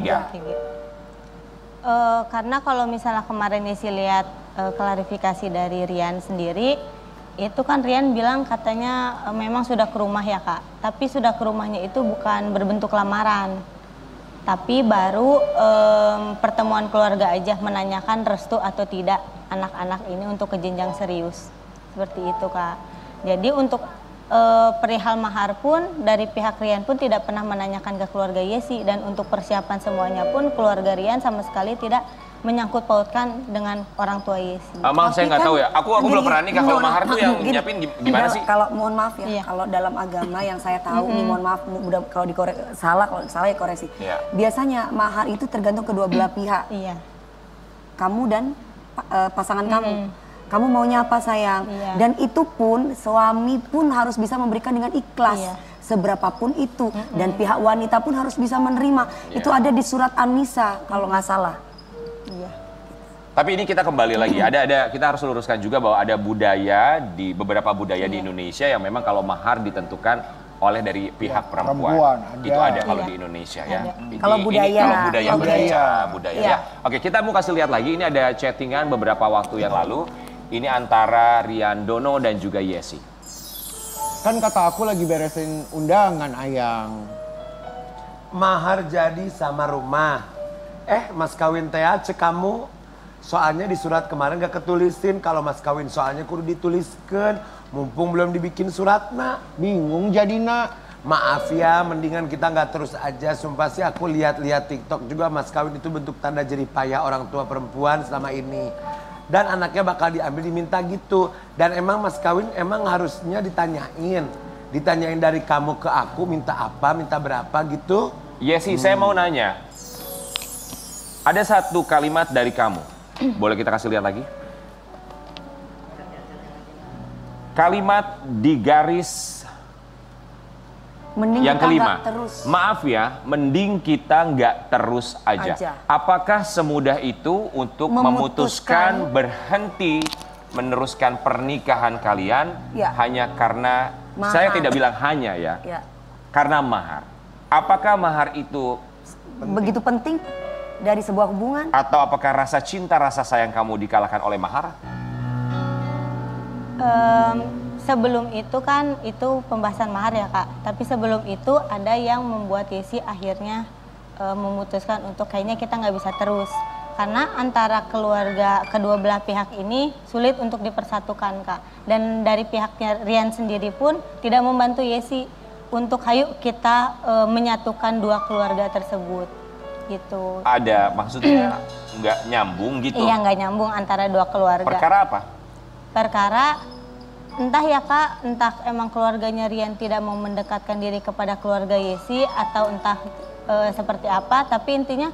Karena kalau misalnya kemarin Yesi lihat klarifikasi dari Rian sendiri, itu kan Rian bilang katanya memang sudah ke rumah ya Kak. Tapi sudah ke rumahnya itu bukan berbentuk lamaran. Tapi baru pertemuan keluarga aja menanyakan restu atau tidak anak-anak ini untuk ke jenjang serius. Seperti itu Kak. Jadi untuk perihal mahar pun dari pihak Rian pun tidak pernah menanyakan ke keluarga Yesi, dan untuk persiapan semuanya pun keluarga Rian sama sekali tidak menyangkut pautkan dengan orang tua Yesi. Maaf saya nggak tahu ya, aku belum pernah nikah. Kalau mahar tuh yang nyiapin gimana sih? Kalau mohon maaf ya, kalau dalam agama yang saya tahu nih, mohon maaf kalau kalau salah ya koreksi. Biasanya mahar itu tergantung kedua belah pihak. Iya. Kamu dan pasangan kamu. Kamu maunya apa sayang? Dan itu pun suami pun harus bisa memberikan dengan ikhlas. Seberapapun itu. Dan pihak wanita pun harus bisa menerima. Itu ada di surat An-Nisa kalau nggak salah. Tapi ini kita kembali lagi, kita harus luruskan juga bahwa ada budaya di beberapa budaya di Indonesia yang memang kalau mahar ditentukan oleh dari pihak perempuan. Itu ada kalau di Indonesia ya. Kalau budaya. Kalau budaya ya. Oke, kita mau kasih lihat lagi, ini ada chattingan beberapa waktu yang lalu. Ini antara Rian Dono dan juga Yesi. Kan kata aku lagi beresin undangan, Ayang. Mahar jadi sama rumah. Mas kawin teh cek kamu. Soalnya di surat kemarin gak ketulisin. Kalau mas kawin soalnya kudu dituliskan. Mumpung belum dibikin suratna. Bingung jadi nak. Maaf ya, mendingan kita nggak terus aja. Sumpah sih aku lihat-lihat TikTok juga mas kawin itu bentuk tanda jerih payah orang tua perempuan selama ini. Dan anaknya bakal diambil diminta gitu. Dan emang mas kawin emang harusnya ditanyain. Ditanyain dari kamu ke aku minta apa, minta berapa gitu. Yesi, saya mau nanya. Ada satu kalimat dari kamu. Boleh kita kasih lihat lagi? Kalimat di garis mending yang kita kelima. nggak terus. Maaf ya, mending kita nggak terus aja. Apakah semudah itu untuk memutuskan berhenti meneruskan pernikahan kalian hanya karena mahar. Saya tidak bilang hanya ya, karena mahar. Apakah mahar itu begitu penting dari sebuah hubungan? Atau apakah rasa cinta, rasa sayang kamu dikalahkan oleh mahar? Sebelum itu kan itu pembahasan mahar ya Kak. Tapi sebelum itu ada yang membuat Yesi akhirnya memutuskan untuk kayaknya kita nggak bisa terus. Karena antara keluarga kedua belah pihak ini sulit untuk dipersatukan Kak. Dan dari pihaknya Rian sendiri pun tidak membantu Yesi untuk ayo kita menyatukan dua keluarga tersebut. Gitu. Ada maksudnya nggak nyambung gitu? Iya nggak nyambung antara dua keluarga. Perkara apa? Perkara entah ya Kak, entah emang keluarganya Rian tidak mau mendekatkan diri kepada keluarga Yesi atau entah seperti apa, tapi intinya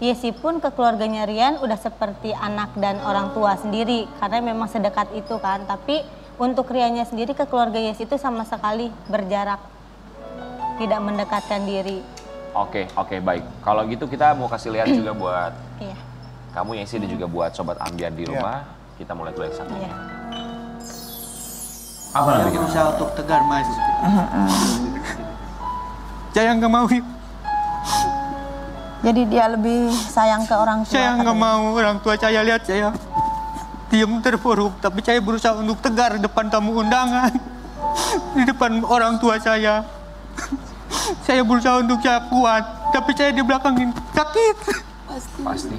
Yesi pun ke keluarganya Rian udah seperti anak dan orang tua sendiri karena memang sedekat itu kan, tapi untuk Riannya sendiri ke keluarga Yesi itu sama sekali berjarak, tidak mendekatkan diri. Oke, baik. Kalau gitu kita mau kasih lihat juga buat kamu Yesi dan juga buat Sobat Ambiar di rumah. Kita mulai dulu yang satu. Apa Saya berusaha untuk tegar mas. Saya nggak mau. Jadi dia lebih sayang ke orang tua. Saya nggak mau orang tua saya lihat saya diam terpuruk. Tapi saya berusaha untuk tegar depan tamu undangan. Di depan orang tua saya. Saya berusaha untuk saya kuat. Tapi saya di belakangin sakit. Pasti.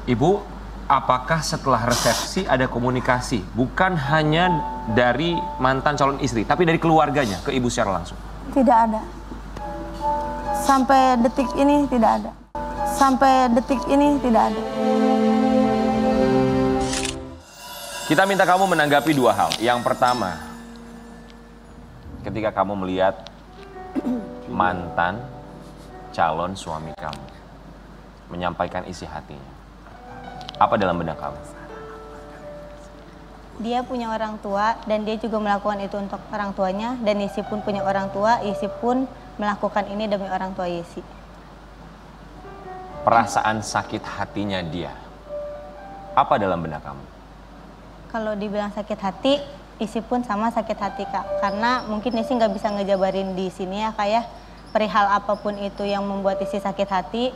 Ibu, apakah setelah resepsi ada komunikasi? Bukan hanya dari mantan calon istri, tapi dari keluarganya ke ibu secara langsung? Tidak ada. Sampai detik ini tidak ada. Sampai detik ini tidak ada. Kita minta kamu menanggapi dua hal. Yang pertama, ketika kamu melihat mantan calon suami kamu menyampaikan isi hatinya. Apa dalam benak kamu? Dia punya orang tua dan dia juga melakukan itu untuk orang tuanya, dan Yesi pun punya orang tua, Yesi pun melakukan ini demi orang tua Yesi. Perasaan sakit hatinya dia, apa dalam benak kamu? Kalau dibilang sakit hati, Yesi pun sama sakit hati Kak, karena mungkin Yesi nggak bisa ngejabarin di sini ya Kak ya, perihal apapun itu yang membuat Yesi sakit hati.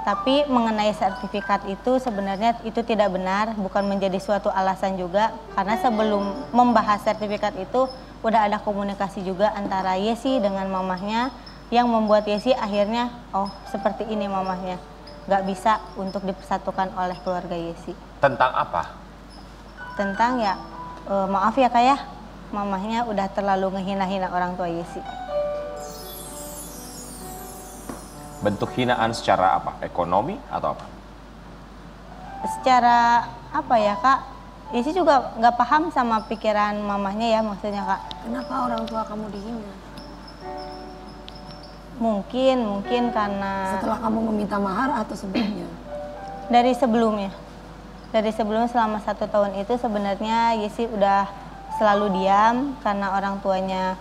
Tapi mengenai sertifikat itu sebenarnya itu tidak benar, bukan menjadi suatu alasan juga. Karena sebelum membahas sertifikat itu udah ada komunikasi juga antara Yesi dengan mamahnya yang membuat Yesi akhirnya, oh seperti ini mamahnya. Nggak bisa untuk dipersatukan oleh keluarga Yesi. Tentang apa? Tentang ya maaf ya Kak ya, mamahnya udah terlalu ngehina-hina orang tua Yesi. Bentuk hinaan secara apa? Ekonomi atau apa? Secara apa ya Kak, Yesi juga nggak paham sama pikiran mamahnya ya maksudnya Kak. Kenapa orang tua kamu dihina? Mungkin karena Setelah kamu meminta mahar atau sebelumnya? dari sebelumnya. Dari sebelumnya selama 1 tahun itu sebenarnya Yesi udah selalu diam karena orang tuanya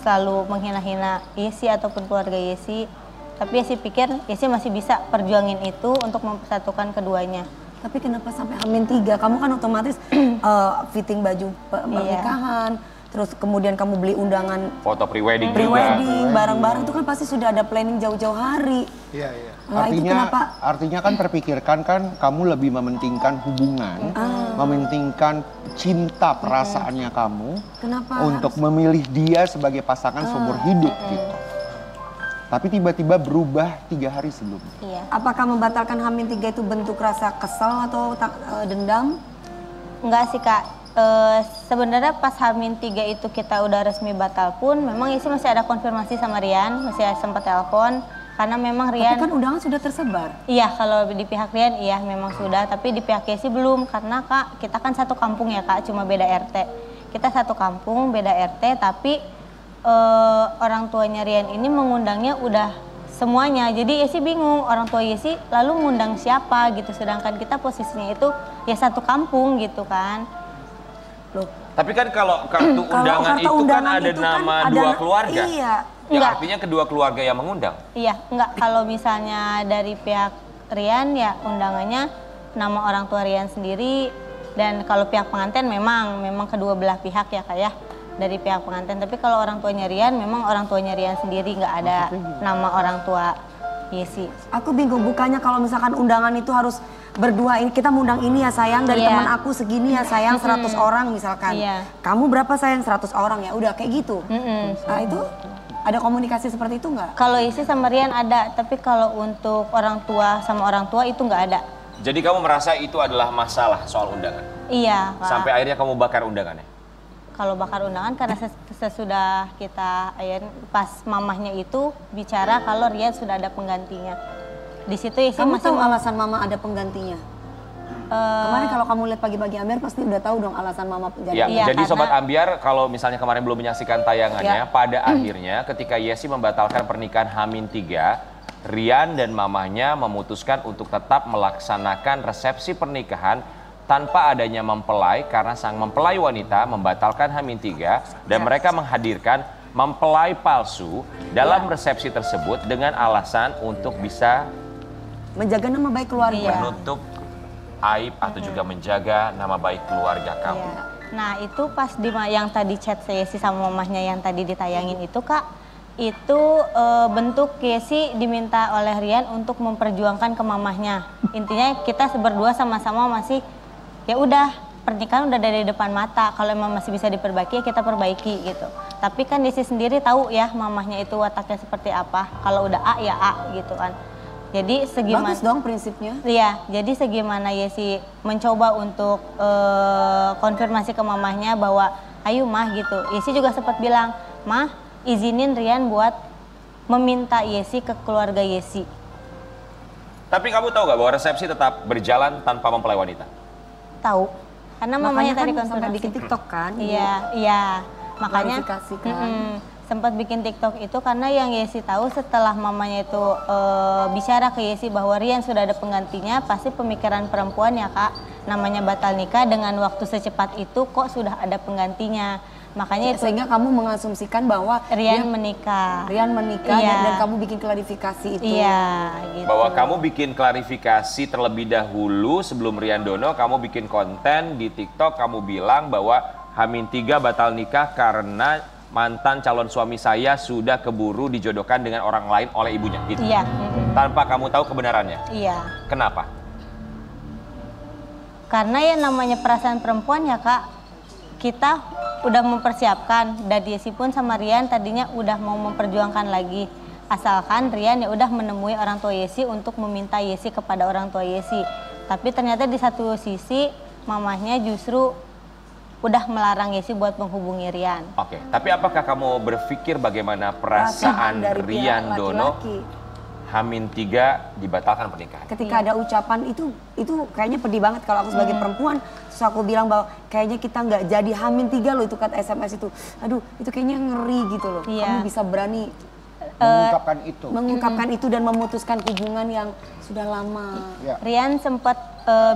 selalu menghina-hina Yesi ataupun keluarga Yesi. Tapi Yesi pikir Yesi masih bisa perjuangin itu untuk mempersatukan keduanya. Tapi kenapa sampai H-3? Kamu kan otomatis fitting baju pernikahan, terus kemudian kamu beli undangan Foto pre-wedding juga. pre-wedding, barang-barang itu kan pasti sudah ada planning jauh-jauh hari. Iya, iya. Nah, itu kenapa? Artinya kan terpikirkan kan kamu lebih mementingkan hubungan, mementingkan cinta perasaannya kamu Kenapa untuk memilih dia sebagai pasangan seumur hidup gitu. Tapi tiba-tiba berubah 3 hari sebelumnya. Iya. Apakah membatalkan H-3 itu bentuk rasa kesal atau dendam? Enggak sih Kak, sebenarnya pas H-3 itu kita udah resmi batal pun memang Yesi masih ada konfirmasi sama Rian, masih sempat telepon. Karena memang Rian... Tapi kan undangan sudah tersebar. Iya, kalau di pihak Rian iya memang sudah, tapi di pihak Yesi belum. Karena Kak, kita kan satu kampung ya Kak, cuma beda RT. Kita satu kampung, beda RT, tapi orang tuanya Rian ini mengundangnya udah semuanya. Jadi Yesi bingung, orang tua Yesi lalu ngundang siapa gitu. Sedangkan kita posisinya itu ya satu kampung gitu kan. Loh, Tapi kan kalau kartu undangan kartu itu kan undangan ada itu kan nama ada dua keluarga. Iya. Ya Enggak. artinya kedua keluarga yang mengundang. Iya, enggak, kalau misalnya dari pihak Rian ya undangannya nama orang tua Rian sendiri, dan kalau pihak pengantin memang kedua belah pihak ya Kak ya, dari pihak pengantin. Tapi kalau orang tuanya Rian memang orang tuanya Rian sendiri, nggak ada nama orang tua Yesi. Aku bingung, bukannya kalau misalkan undangan itu harus berdua, ini kita mengundang ini ya sayang, dari Iya. teman aku segini ya sayang, 100 orang misalkan. Iya. Kamu berapa sayang, 100 orang ya, udah kayak gitu. Mm-mm. Nah itu ada komunikasi seperti itu nggak? Kalau Yesi sama Rian ada, tapi kalau untuk orang tua sama orang tua itu nggak ada. Jadi kamu merasa itu adalah masalah soal undangan? Iya Kak. Sampai akhirnya kamu bakar undangannya? Kalau bakar undangan karena sesudah kita pas mamahnya itu bicara kalau Rian sudah ada penggantinya. Di situ Yesi Kamu masih tahu alasan mama ada penggantinya? Kemarin kalau kamu lihat pagi-pagi Ambiar pasti udah tahu dong alasan mama Ya, Iya, jadi karena- Sobat Ambiar kalau misalnya kemarin belum menyaksikan tayangannya, pada akhirnya ketika Yesi membatalkan pernikahan H-3, Rian dan mamahnya memutuskan untuk tetap melaksanakan resepsi pernikahan tanpa adanya mempelai karena sang mempelai wanita membatalkan H-3 dan mereka menghadirkan mempelai palsu dalam resepsi tersebut dengan alasan untuk bisa menjaga nama baik keluarga. menutup aib atau juga menjaga nama baik keluarga kamu. Iya. Nah itu pas yang tadi chat Yesi sama mamahnya yang tadi ditayangin itu Kak, itu bentuk Yesi diminta oleh Rian untuk memperjuangkan ke mamahnya. Intinya kita berdua sama-sama masih ya udah pernikahan udah dari depan mata. Kalau emang masih bisa diperbaiki ya kita perbaiki gitu. Tapi kan Yesi sendiri tahu ya mamahnya itu wataknya seperti apa. Kalau udah A ya A gitu kan. Jadi segimana Bagus dong prinsipnya. Iya, jadi segimana Yesi mencoba untuk konfirmasi ke mamahnya bahwa ayo mah gitu. Yesi juga sempat bilang, "Mah, izinin Rian buat meminta Yesi ke keluarga Yesi." Tapi kamu tahu gak bahwa resepsi tetap berjalan tanpa mempelai wanita? Tahu. Karena mamanya tadi kan sampai konfirmasi. bikin TikTok kan. Iya. Makanya Klarifikasi kan. sempat bikin TikTok itu karena yang Yesi tahu setelah mamanya itu bicara ke Yesi bahwa Rian sudah ada penggantinya, pasti pemikiran perempuan ya Kak, namanya batal nikah dengan waktu secepat itu kok sudah ada penggantinya. Makanya itu Sehingga kamu mengasumsikan bahwa Rian menikah. Rian menikah Iya. dan kamu bikin klarifikasi itu. Iya, gitu. Bahwa kamu bikin klarifikasi terlebih dahulu sebelum Rian Dono, kamu bikin konten di TikTok, kamu bilang bahwa H-3 batal nikah karena mantan calon suami saya sudah keburu dijodohkan dengan orang lain oleh ibunya. Gitu. Iya. Tanpa kamu tahu kebenarannya. Iya. Kenapa? Karena ya namanya perasaan perempuan ya Kak, kita udah mempersiapkan dan Yesi pun sama Rian tadinya udah mau memperjuangkan lagi. Asalkan Rian ya udah menemui orang tua Yesi untuk meminta Yesi kepada orang tua Yesi. Tapi ternyata di satu sisi mamahnya justru udah melarang Yesi buat menghubungi Rian. Oke, tapi apakah kamu berpikir bagaimana perasaan dari Rian pihak Dono laki-laki. H-3 dibatalkan pernikahan? Ketika ada ucapan itu kayaknya pedih banget kalau aku sebagai perempuan. Terus aku bilang bahwa kayaknya kita nggak jadi H-3 loh, itu kata SMS itu. Aduh, itu kayaknya ngeri gitu loh. Iya. Kamu bisa berani mengungkapkan itu dan memutuskan hubungan yang sudah lama. Ya. Rian sempat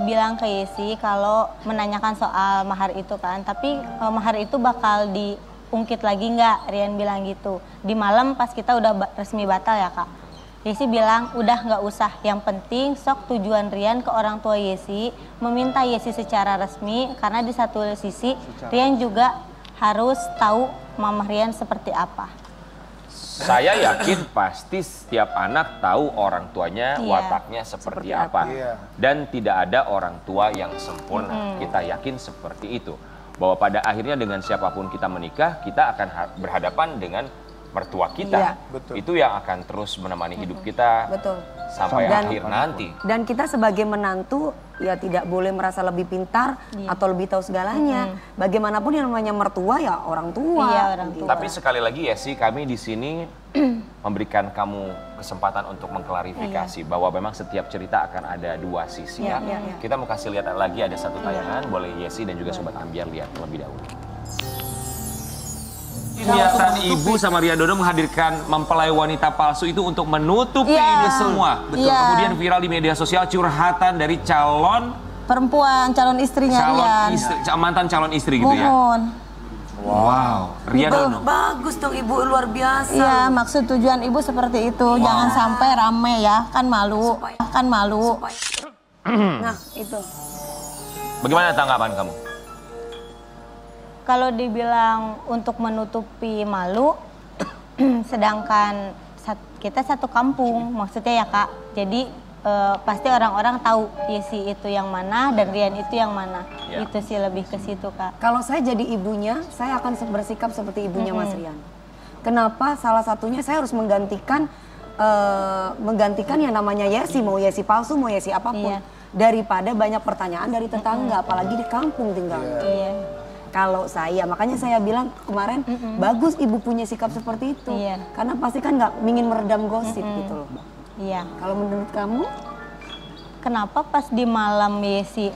bilang ke Yesi kalau menanyakan soal mahar itu kan, tapi mahar itu bakal diungkit lagi nggak? Rian bilang gitu. Di malam pas kita udah resmi batal ya Kak. Yesi bilang udah nggak usah, yang penting sok tujuan Rian ke orang tua Yesi, meminta Yesi secara resmi, karena di satu sisi Rian juga harus tahu mama Rian seperti apa. Saya yakin pasti setiap anak tahu orang tuanya Iya. wataknya seperti apa. Iya. Dan tidak ada orang tua yang sempurna. Kita yakin seperti itu. Bahwa pada akhirnya dengan siapapun kita menikah, kita akan berhadapan dengan mertua kita. Iya. Betul. Itu yang akan terus menemani hidup kita Betul. sampai Dan- akhir nanti. Dan kita sebagai menantu ya tidak boleh merasa lebih pintar atau lebih tahu segalanya. Bagaimanapun yang namanya mertua ya orang tua. Iya, orang tua. Tapi sekali lagi ya sih, kami di sini memberikan kamu kesempatan untuk mengklarifikasi bahwa memang setiap cerita akan ada dua sisi ya. Iya, iya. Kita mau kasih lihat lagi ada satu tayangan, boleh Yesi dan juga Sobat Ambiar lihat terlebih dahulu. Niatan ibu sama Rian Dono menghadirkan mempelai wanita palsu itu untuk menutupi ini semua. Betul. Iya. Kemudian viral di media sosial curhatan dari calon Istrinya Rian. mantan calon istri gitu ya. Mohon. Wow, Rian Dono. Bagus dong ibu, luar biasa. Iya, maksud tujuan ibu seperti itu. Jangan sampai rame ya, kan malu. Kan malu. Nah itu. Bagaimana tanggapan kamu? Kalau dibilang untuk menutupi malu, sedangkan kita satu kampung, maksudnya ya Kak. Jadi pasti orang-orang tahu Yesi itu yang mana dan Rian itu yang mana. Ya. Itu sih lebih ke situ Kak. Kalau saya jadi ibunya, saya akan bersikap seperti ibunya Mas Rian. Kenapa? Salah satunya saya harus menggantikan yang namanya Yesi, mau Yesi palsu, mau Yesi apapun. Iya. Daripada banyak pertanyaan dari tetangga, apalagi di kampung tinggal. Iya. Kalau saya, makanya saya bilang kemarin bagus ibu punya sikap seperti itu. Iya. Karena pasti kan nggak ingin meredam gosip gitu loh. Iya. Kalau menurut kamu? Kenapa pas di malam Yesi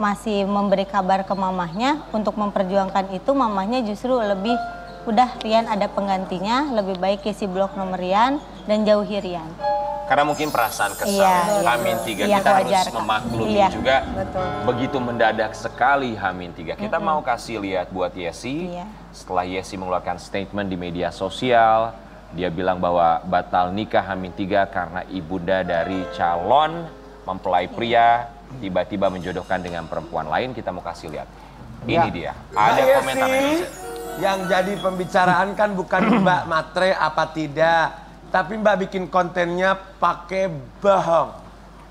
masih memberi kabar ke mamahnya untuk memperjuangkan itu, mamahnya justru lebih udah Rian ada penggantinya, lebih baik Yesi blok nomor Rian dan jauhi Rian. Karena mungkin perasaan kesal Iya, H-3 iya, kita wajar, harus Kak. memaklumi Iya. juga. Betul. Begitu mendadak sekali H-3. Kita mau kasih lihat buat Yesi. Iya. Setelah Yesi mengeluarkan statement di media sosial, dia bilang bahwa batal nikah H-3 karena ibunda dari calon mempelai pria tiba-tiba menjodohkan dengan perempuan lain. Kita mau kasih lihat. Ini dia. Ada Nah, komentar Yesi, netizen. yang jadi pembicaraan kan bukan Mbak matre apa tidak, tapi Mbak bikin kontennya pakai bohong.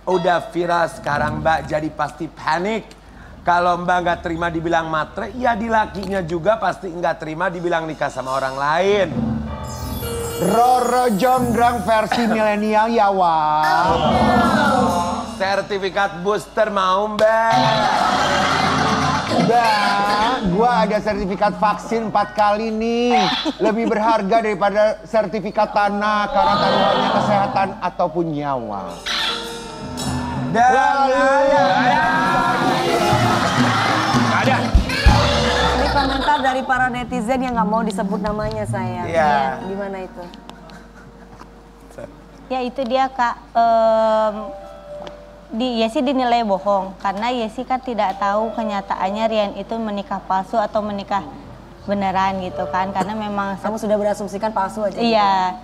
Udah viral sekarang Mbak, jadi pasti panik. Kalau Mbak nggak terima dibilang matre, ya di lakinya juga pasti nggak terima dibilang nikah sama orang lain. Roro Jonggrang versi milenial ya wah. Sertifikat booster mau Mbak? Mbak, gua ada sertifikat vaksin 4 kali nih. Lebih berharga daripada sertifikat tanah karena taruhannya kesehatan ataupun nyawa. Dan Ada. Ini komentar dari para netizen yang nggak mau disebut namanya saya. Iya. Gimana itu? Ya itu dia Kak, Yesi dinilai bohong karena Yesi kan tidak tahu kenyataannya Rian itu menikah palsu atau menikah beneran gitu kan, karena memang Kamu sudah berasumsikan palsu aja. iya,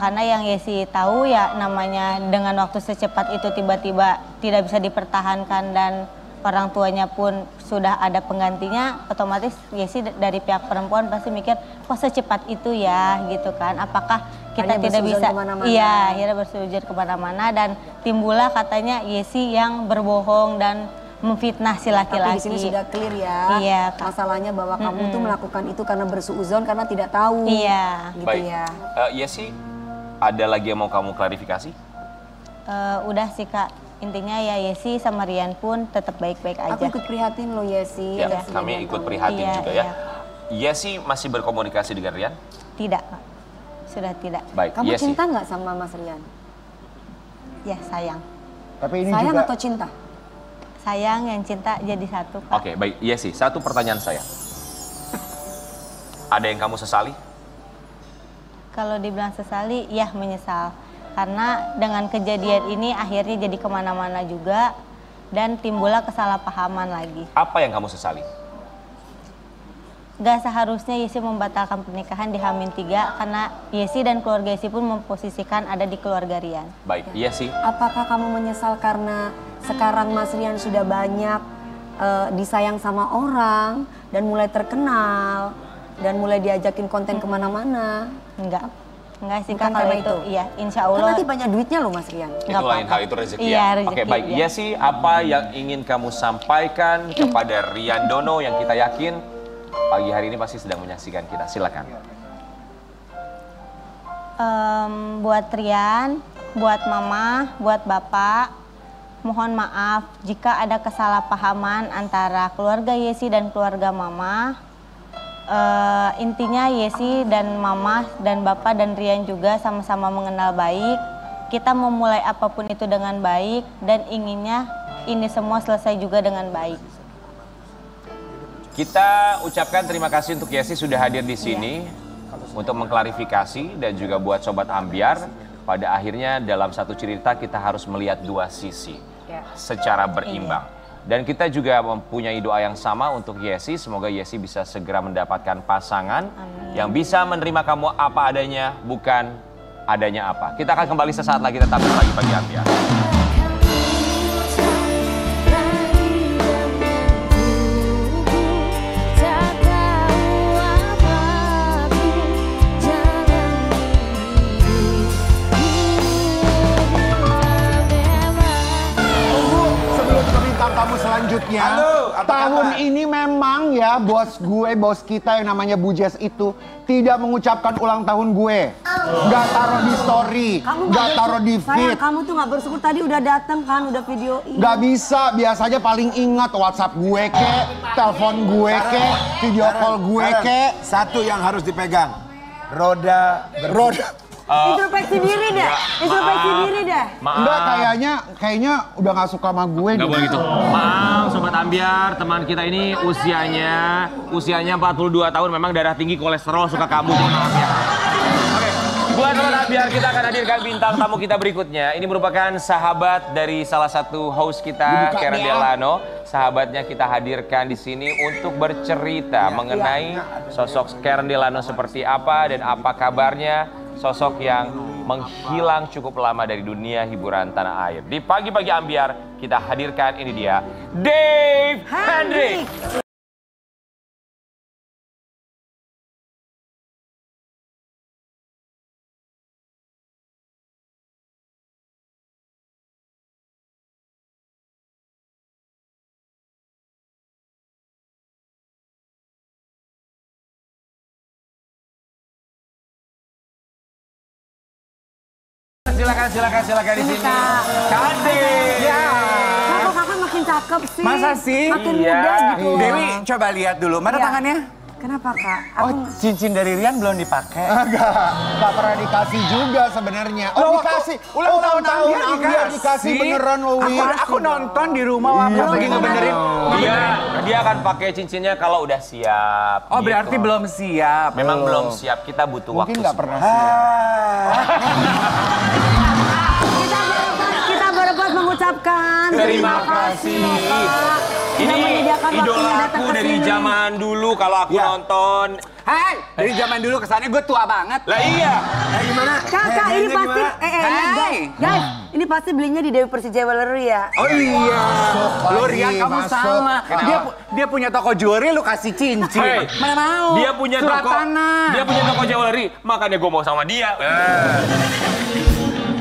karena yang Yesi tahu ya namanya dengan waktu secepat itu tiba-tiba tidak bisa dipertahankan dan orang tuanya pun sudah ada penggantinya, otomatis Yesi dari pihak perempuan pasti mikir kok secepat itu ya gitu kan, apakah kita Hanya tidak bersujud bisa, kemana-mana. iya akhirnya bersujud kemana-mana dan timbullah katanya Yesi yang berbohong dan memfitnah si Tapi di laki-laki. sini sudah clear ya. Iya, Kak. Masalahnya bahwa kamu tuh melakukan itu karena bersuuzon karena tidak tahu. Iya. Gitu Baik. ya. Yesi, ada lagi yang mau kamu klarifikasi? Udah sih Kak, intinya ya Yesi sama Rian pun tetap baik-baik aja. Aku ikut prihatin loh Yesi. Ya, kami ikut prihatin Iya, juga ya. Yesi masih berkomunikasi dengan Rian? Tidak, Kak. Sudah tidak. Baik, Kamu Yesi. cinta nggak sama Mas Rian? Ya sayang. Tapi ini Sayang juga atau cinta? Sayang yang cinta jadi satu, Kak. Oke, baik. Yesi, satu pertanyaan saya. Ada yang kamu sesali? Kalau dibilang sesali, ya menyesal. Karena dengan kejadian ini akhirnya jadi kemana-mana juga. Dan timbullah kesalahpahaman lagi. Apa yang kamu sesali? Gak seharusnya Yesi membatalkan pernikahan di H-3 karena Yesi dan keluarga Yesi pun memposisikan ada di keluarga Rian. Baik, Yesi. Apakah kamu menyesal karena sekarang Mas Rian sudah banyak disayang sama orang dan mulai terkenal dan mulai diajakin konten kemana-mana? Enggak sih Bukan Kak, kalau karena itu. Iya, insya Kan Allah. nanti banyak duitnya loh Mas Rian. Itu lain hal, itu rezeki Iya, ya. rezeki, Oke, baik. iya. Yesi, apa yang ingin kamu sampaikan kepada Rian Dono yang kita yakin pagi hari ini pasti sedang menyaksikan kita? Silakan. Buat Rian, buat Mama, buat Bapak, mohon maaf jika ada kesalahpahaman antara keluarga Yesi dan keluarga Mama. Intinya Yesi dan Mama dan Bapak dan Rian juga sama-sama mengenal baik. Kita memulai apapun itu dengan baik dan inginnya ini semua selesai juga dengan baik. Kita ucapkan terima kasih untuk Yesi sudah hadir di sini untuk mengklarifikasi dan juga buat Sobat Ambiar. Pada akhirnya dalam satu cerita kita harus melihat dua sisi secara berimbang. Dan kita juga mempunyai doa yang sama untuk Yesi. Semoga Yesi bisa segera mendapatkan pasangan yang bisa menerima kamu apa adanya, bukan adanya apa. Kita akan kembali sesaat lagi, tetap di Pagi Ambiar. tamu selanjutnya. Halo, apa tahun kabar? ini memang ya bos kita yang namanya Bu Jess itu tidak mengucapkan ulang tahun gue. Gak taruh di story, gak taruh di feed. Sayang, kamu tuh gak bersyukur, tadi udah datang kan, udah videoin. Gak bisa, biasanya paling ingat WhatsApp gue kek, telepon gue kek, video call gue kek. Satu yang harus dipegang, roda. Introspeksi diri deh, introspeksi diri deh. Enggak, kayaknya udah gak suka sama gue. Nggak boleh gitu. Maaf Sobat Ambiar, teman kita ini usianya 42 tahun, memang darah tinggi, kolesterol, suka kabut. Maaf ya. Oke, buat Sobat Ambiar kita akan hadirkan bintang tamu kita berikutnya. Ini merupakan sahabat dari salah satu host kita, Karen Delano. Sahabatnya kita hadirkan di sini untuk bercerita mengenai sosok Karen Delano seperti apa dan apa kabarnya. Sosok yang menghilang cukup lama dari dunia hiburan tanah air. Di Pagi-Pagi Ambiar kita hadirkan ini dia, Dave Hendrik. Silakan di sini. Kade. Ya. Kok kakak makin cakep sih? Masa sih? Makin Iya. muda gitu. Dewi, coba lihat dulu. Mana Iya. tangannya? Kenapa kak? Oh, cincin dari Rian belum dipakai. Gak pernah dikasih juga sebenarnya. Oh, Loh, dikasih. ulang tahun Ambiar Ambiar dikasih beneran loh. Aku nonton di rumah waktu lagi ngebenerin. Dia akan pakai cincinnya kalau udah siap. Oh, gitu. berarti belum siap. Memang belum siap, kita butuh Mungkin waktu. gak pernah sih. Kita berempat mengucapkan Terima kasih. Sudah Ini menyediakan waktunya datang idolaku ke dari sini. zaman dulu kalau aku nonton. Hai, dari zaman dulu kesannya gue tua banget. Lah iya. Gimana? Kakak ini pasti, Hai. guys, ini pasti belinya di Dewi Persik Jewelry ya. Oh iya. Lo Rian kamu masuk. sama. Dia punya toko jewelry, lu kasih cincin. Hey, Mana mau? Dia punya Surat toko. tanah. Dia punya toko jewelry, makanya gue mau sama dia.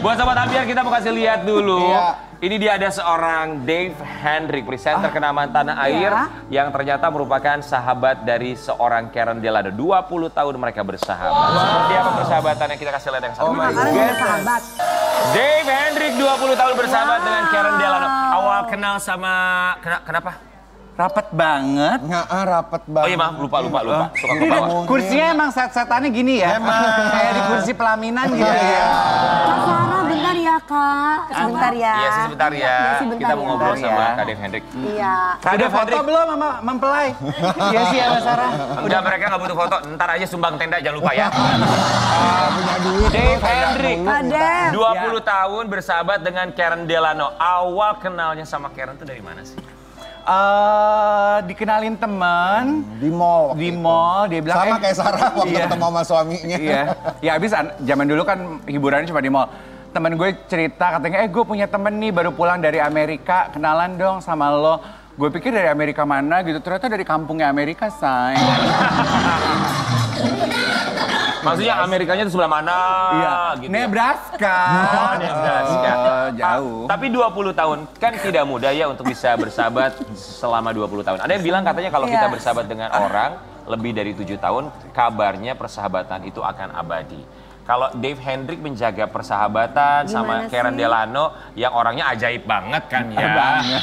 Buat Sobat Ambiar kita mau kasih lihat dulu. Iya. Ini dia ada seorang Dave Hendrik, presenter kenamaan tanah air yang ternyata merupakan sahabat dari seorang Karen Delano. 20 tahun mereka bersahabat. Seperti apa persahabatannya, kita kasih lihat yang satu. Sahabat. Dave Hendrik 20 tahun bersahabat dengan Karen Delano. Awal kenal sama kenapa? Rapat banget. Rapet banget. Oh iya maaf, lupa. Suka ke bawah. Kursinya emang set-setannya gini ya. Kayak di kursi pelaminan gitu ya. Kak Sarah bentar ya Kak. Sebentar ya. Iya sih sebentar ya. Kita mau ngobrol sama Kak Dave Hendrik. Iya. Ada foto belum sama mempelai? Iya sih sama Sarah. Udah mereka nggak butuh foto, ntar aja sumbang tenda jangan lupa ya. Dave Hendrik, 20 tahun bersahabat dengan Karen Delano. Awal kenalnya sama Karen itu dari mana sih? Dikenalin teman Di mall. di mall, dia bilang Sama kayak Sarah waktu iya. ketemu sama suaminya. Iya, ya habis zaman dulu kan hiburannya cuma di mall. Temen gue cerita katanya, gue punya temen nih baru pulang dari Amerika, kenalan dong sama lo. Gue pikir dari Amerika mana gitu, ternyata dari kampungnya Amerika, say. Maksudnya Amerikanya itu sebelah mana? Iya, Gitu ya? Nebraska. Oh, Nebraska. Jauh. Tapi 20 tahun kan tidak mudah ya untuk bisa bersahabat selama 20 tahun. Ada yang bilang katanya kalau kita bersahabat dengan orang lebih dari 7 tahun, kabarnya persahabatan itu akan abadi. Kalau Dave Hendrik menjaga persahabatan sama Karen Delano yang orangnya ajaib banget kan ya. Banget.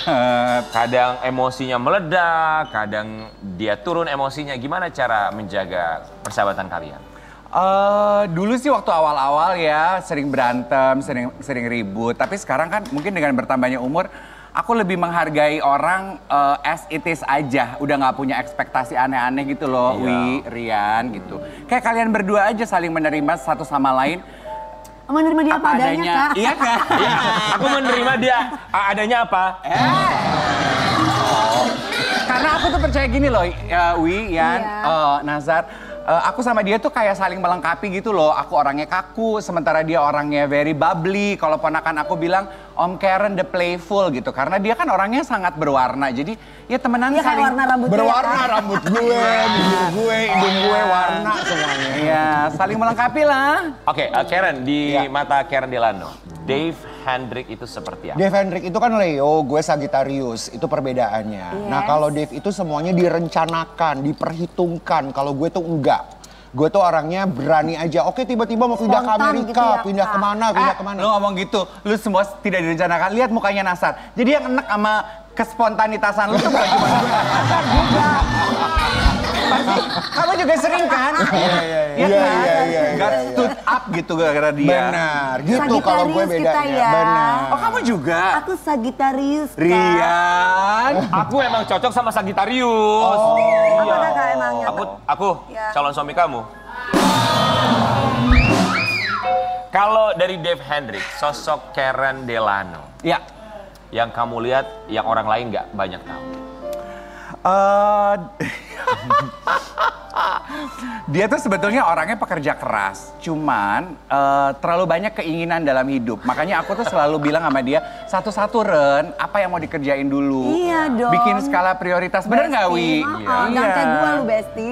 Kadang emosinya meledak, kadang dia turun emosinya. Gimana cara menjaga persahabatan kalian? Dulu sih waktu awal-awal ya sering berantem, sering ribut. Tapi sekarang kan mungkin dengan bertambahnya umur, aku lebih menghargai orang as it is aja. Udah nggak punya ekspektasi aneh-aneh gitu loh, Wi, Rian gitu. Kayak kalian berdua aja saling menerima satu sama lain. Menerima dia apa adanya Kak. Iya kan? Iya, aku menerima dia adanya apa? Karena aku tuh percaya gini loh, Wi, Yan, Nazar. Aku sama dia tuh kayak saling melengkapi gitu loh. Aku orangnya kaku, sementara dia orangnya very bubbly. Kalau ponakan aku bilang, Om Karen the playful gitu. Karena dia kan orangnya sangat berwarna. Jadi ya temenan Iya kayak saling... warna rambut Berwarna rambut gue, bibir gue, hidung gue, warna semuanya. Iya, saling melengkapi lah. Oke, Karen, di mata Karen Delano, Dave Hendrik itu seperti apa? Dave Hendrik itu kan Leo, gue Sagittarius, itu perbedaannya. Nah kalau Dave itu semuanya direncanakan, diperhitungkan, kalau gue tuh enggak. Gue tuh orangnya berani aja, oke tiba-tiba mau pindah ke Amerika, gitu ya, pindah kemana, pindah kemana. Lu ngomong gitu, lu semua tidak direncanakan. Lihat mukanya Nasar. Jadi yang enak sama kespontanitasan lu tuh bukan cuma Nasar juga. Pasti, kamu juga sering kan? Iya kan? Gak stood up gitu gara-gara dia. Benar, gitu kalau gue Sagittarius bedanya. kita ya. Benar. Oh kamu juga? Aku Sagittarius Kak. Rian. Aku emang cocok sama Sagittarius. Apakah Kak emangnya? Aku calon suami kamu. Kalau dari Dave Hendrik, sosok Karen Delano. Ya. Yang kamu lihat, yang orang lain nggak banyak tahu. Dia tuh sebetulnya orangnya pekerja keras, cuman terlalu banyak keinginan dalam hidup. Makanya aku tuh selalu bilang sama dia, satu-satu Ren, apa yang mau dikerjain dulu. Iya dong. Bikin skala prioritas, bener nggak Wi? Jangan kayak gue lu Besti.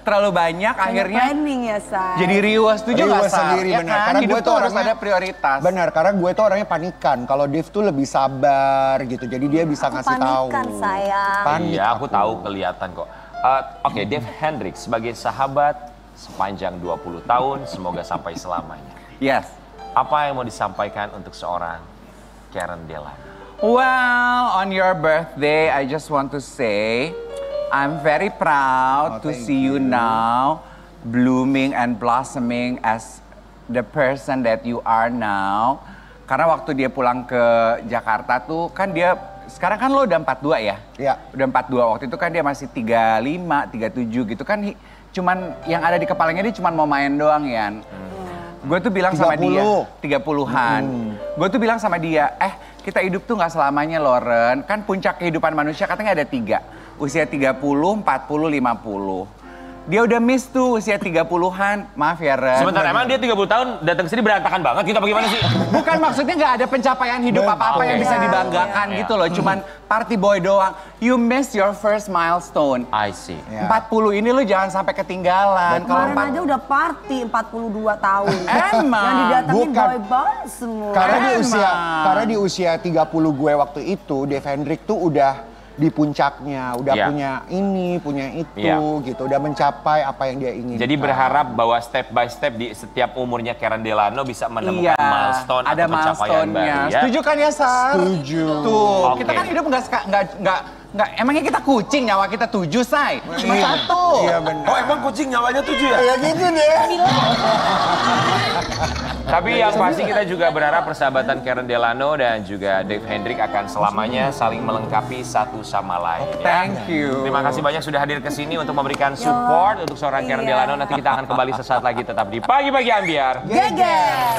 Terlalu banyak, akhirnya planning ya Say. jadi riuh. Setuju nggak Riuh Sar? sendiri, Ya benar. kan? Karena Hidup gue tuh tuh harus orangnya- ada prioritas. Benar, karena gue tuh orangnya panikan. Kalau Dave tuh lebih sabar gitu, jadi dia bisa ngasih tahu. Panikan sayang. Panik Iya, aku tahu kelihatan kok. Oke, Dave Hendrik sebagai sahabat sepanjang 20 tahun, semoga sampai selamanya. Yes. Apa yang mau disampaikan untuk seorang Karen Delano? Well, on your birthday, I just want to say, I'm very proud to see you now blooming and blossoming as the person that you are now. Karena waktu dia pulang ke Jakarta tuh, kan dia, sekarang kan lo udah 42 ya? Iya. Udah 42, waktu itu kan dia masih 35, 37 gitu kan. Cuman yang ada di kepalanya dia cuman mau main doang Yan. Gue tuh bilang sama dia, 30-an. Gue tuh bilang sama dia, kita hidup tuh gak selamanya Loren. Kan puncak kehidupan manusia katanya ada 3. Usia 30, 40, 50. Dia udah miss tuh usia 30-an. Maaf ya, Ren. Sebentar, emang dia 30 tahun datang ke sini berantakan banget gitu apa gimana sih? Bukan, maksudnya nggak ada pencapaian hidup apa-apa yang bisa dibanggakan gitu loh. Cuman party boy doang. You miss your first milestone. I see. 40 ini lu jangan sampai ketinggalan. Kemarin aja udah party 42 tahun. Emang. Yang didatengin Bukan. boy banget semua. Karena di usia 30 gue waktu itu, Dave Hendrik tuh udah di puncaknya, udah punya ini, punya itu gitu, udah mencapai apa yang dia inginkan. Jadi berharap bahwa step by step di setiap umurnya Karen Delano bisa menemukan milestone atau pencapaian baru ya. Setuju kan ya, Sar? Setuju. Tuh, kita kan hidup nggak, emangnya kita kucing, nyawa kita 7, Say. Cuma 1. Iya benar. Oh emang kucing nyawanya 7 ya? Ya gitu deh. Tapi yang pasti kita juga berharap persahabatan Karen Delano dan juga Dave Hendrik akan selamanya saling melengkapi satu sama lain. Thank you. Terima kasih banyak sudah hadir ke sini untuk memberikan support untuk seorang Karen Delano. Nanti kita akan kembali sesaat lagi tetap di Pagi-Pagi Ambyar. Geger.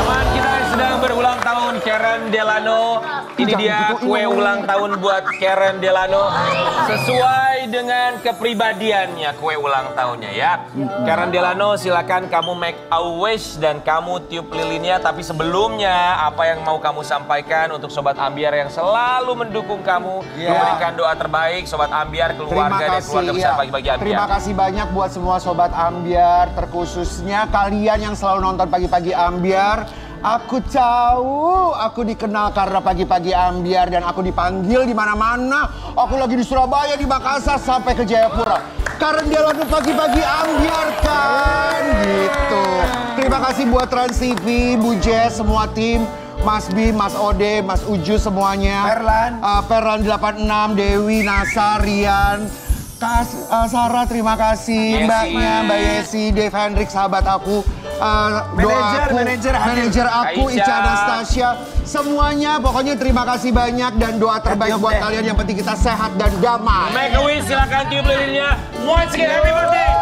Teman kita yang sedang berulang tahun, Karen Delano. Ini dia kue ulang tahun buat Karen Delano. Sesuai dengan kepribadiannya kue ulang tahunnya ya. Karen Delano, silakan kamu make a wish dan kamu tiup lilinnya. Tapi sebelumnya, apa yang mau kamu sampaikan untuk Sobat Ambyar yang selalu mendukung kamu, memberikan doa terbaik Sobat Ambyar, keluarga dan keluarga besar Pagi-Pagi Ambyar. Terima kasih banyak buat semua Sobat Ambyar, terkhususnya kalian yang selalu nonton Pagi-Pagi Ambyar. Aku tahu aku dikenal karena Pagi-Pagi Ambyar dan aku dipanggil di mana-mana. Aku lagi di Surabaya, di Makassar, sampai ke Jayapura. Karena dia lagu Pagi-Pagi Ambyar kan, gitu. Terima kasih buat Trans TV, Bu Jess, semua tim. Mas Bim, Mas Ode, Mas Uju semuanya. Perlan 86, Dewi, Nasa, Rian. Sarah, terima kasih. Mbaknya, Mbak Yesi, Dave Hendrik, sahabat aku. Manajer aku, Ica Anastasia, semuanya pokoknya terima kasih banyak dan doa terbaik buat kalian. Yang penting kita sehat dan damai. Make a wish, silakan tiup lilinnya. Once again, happy birthday.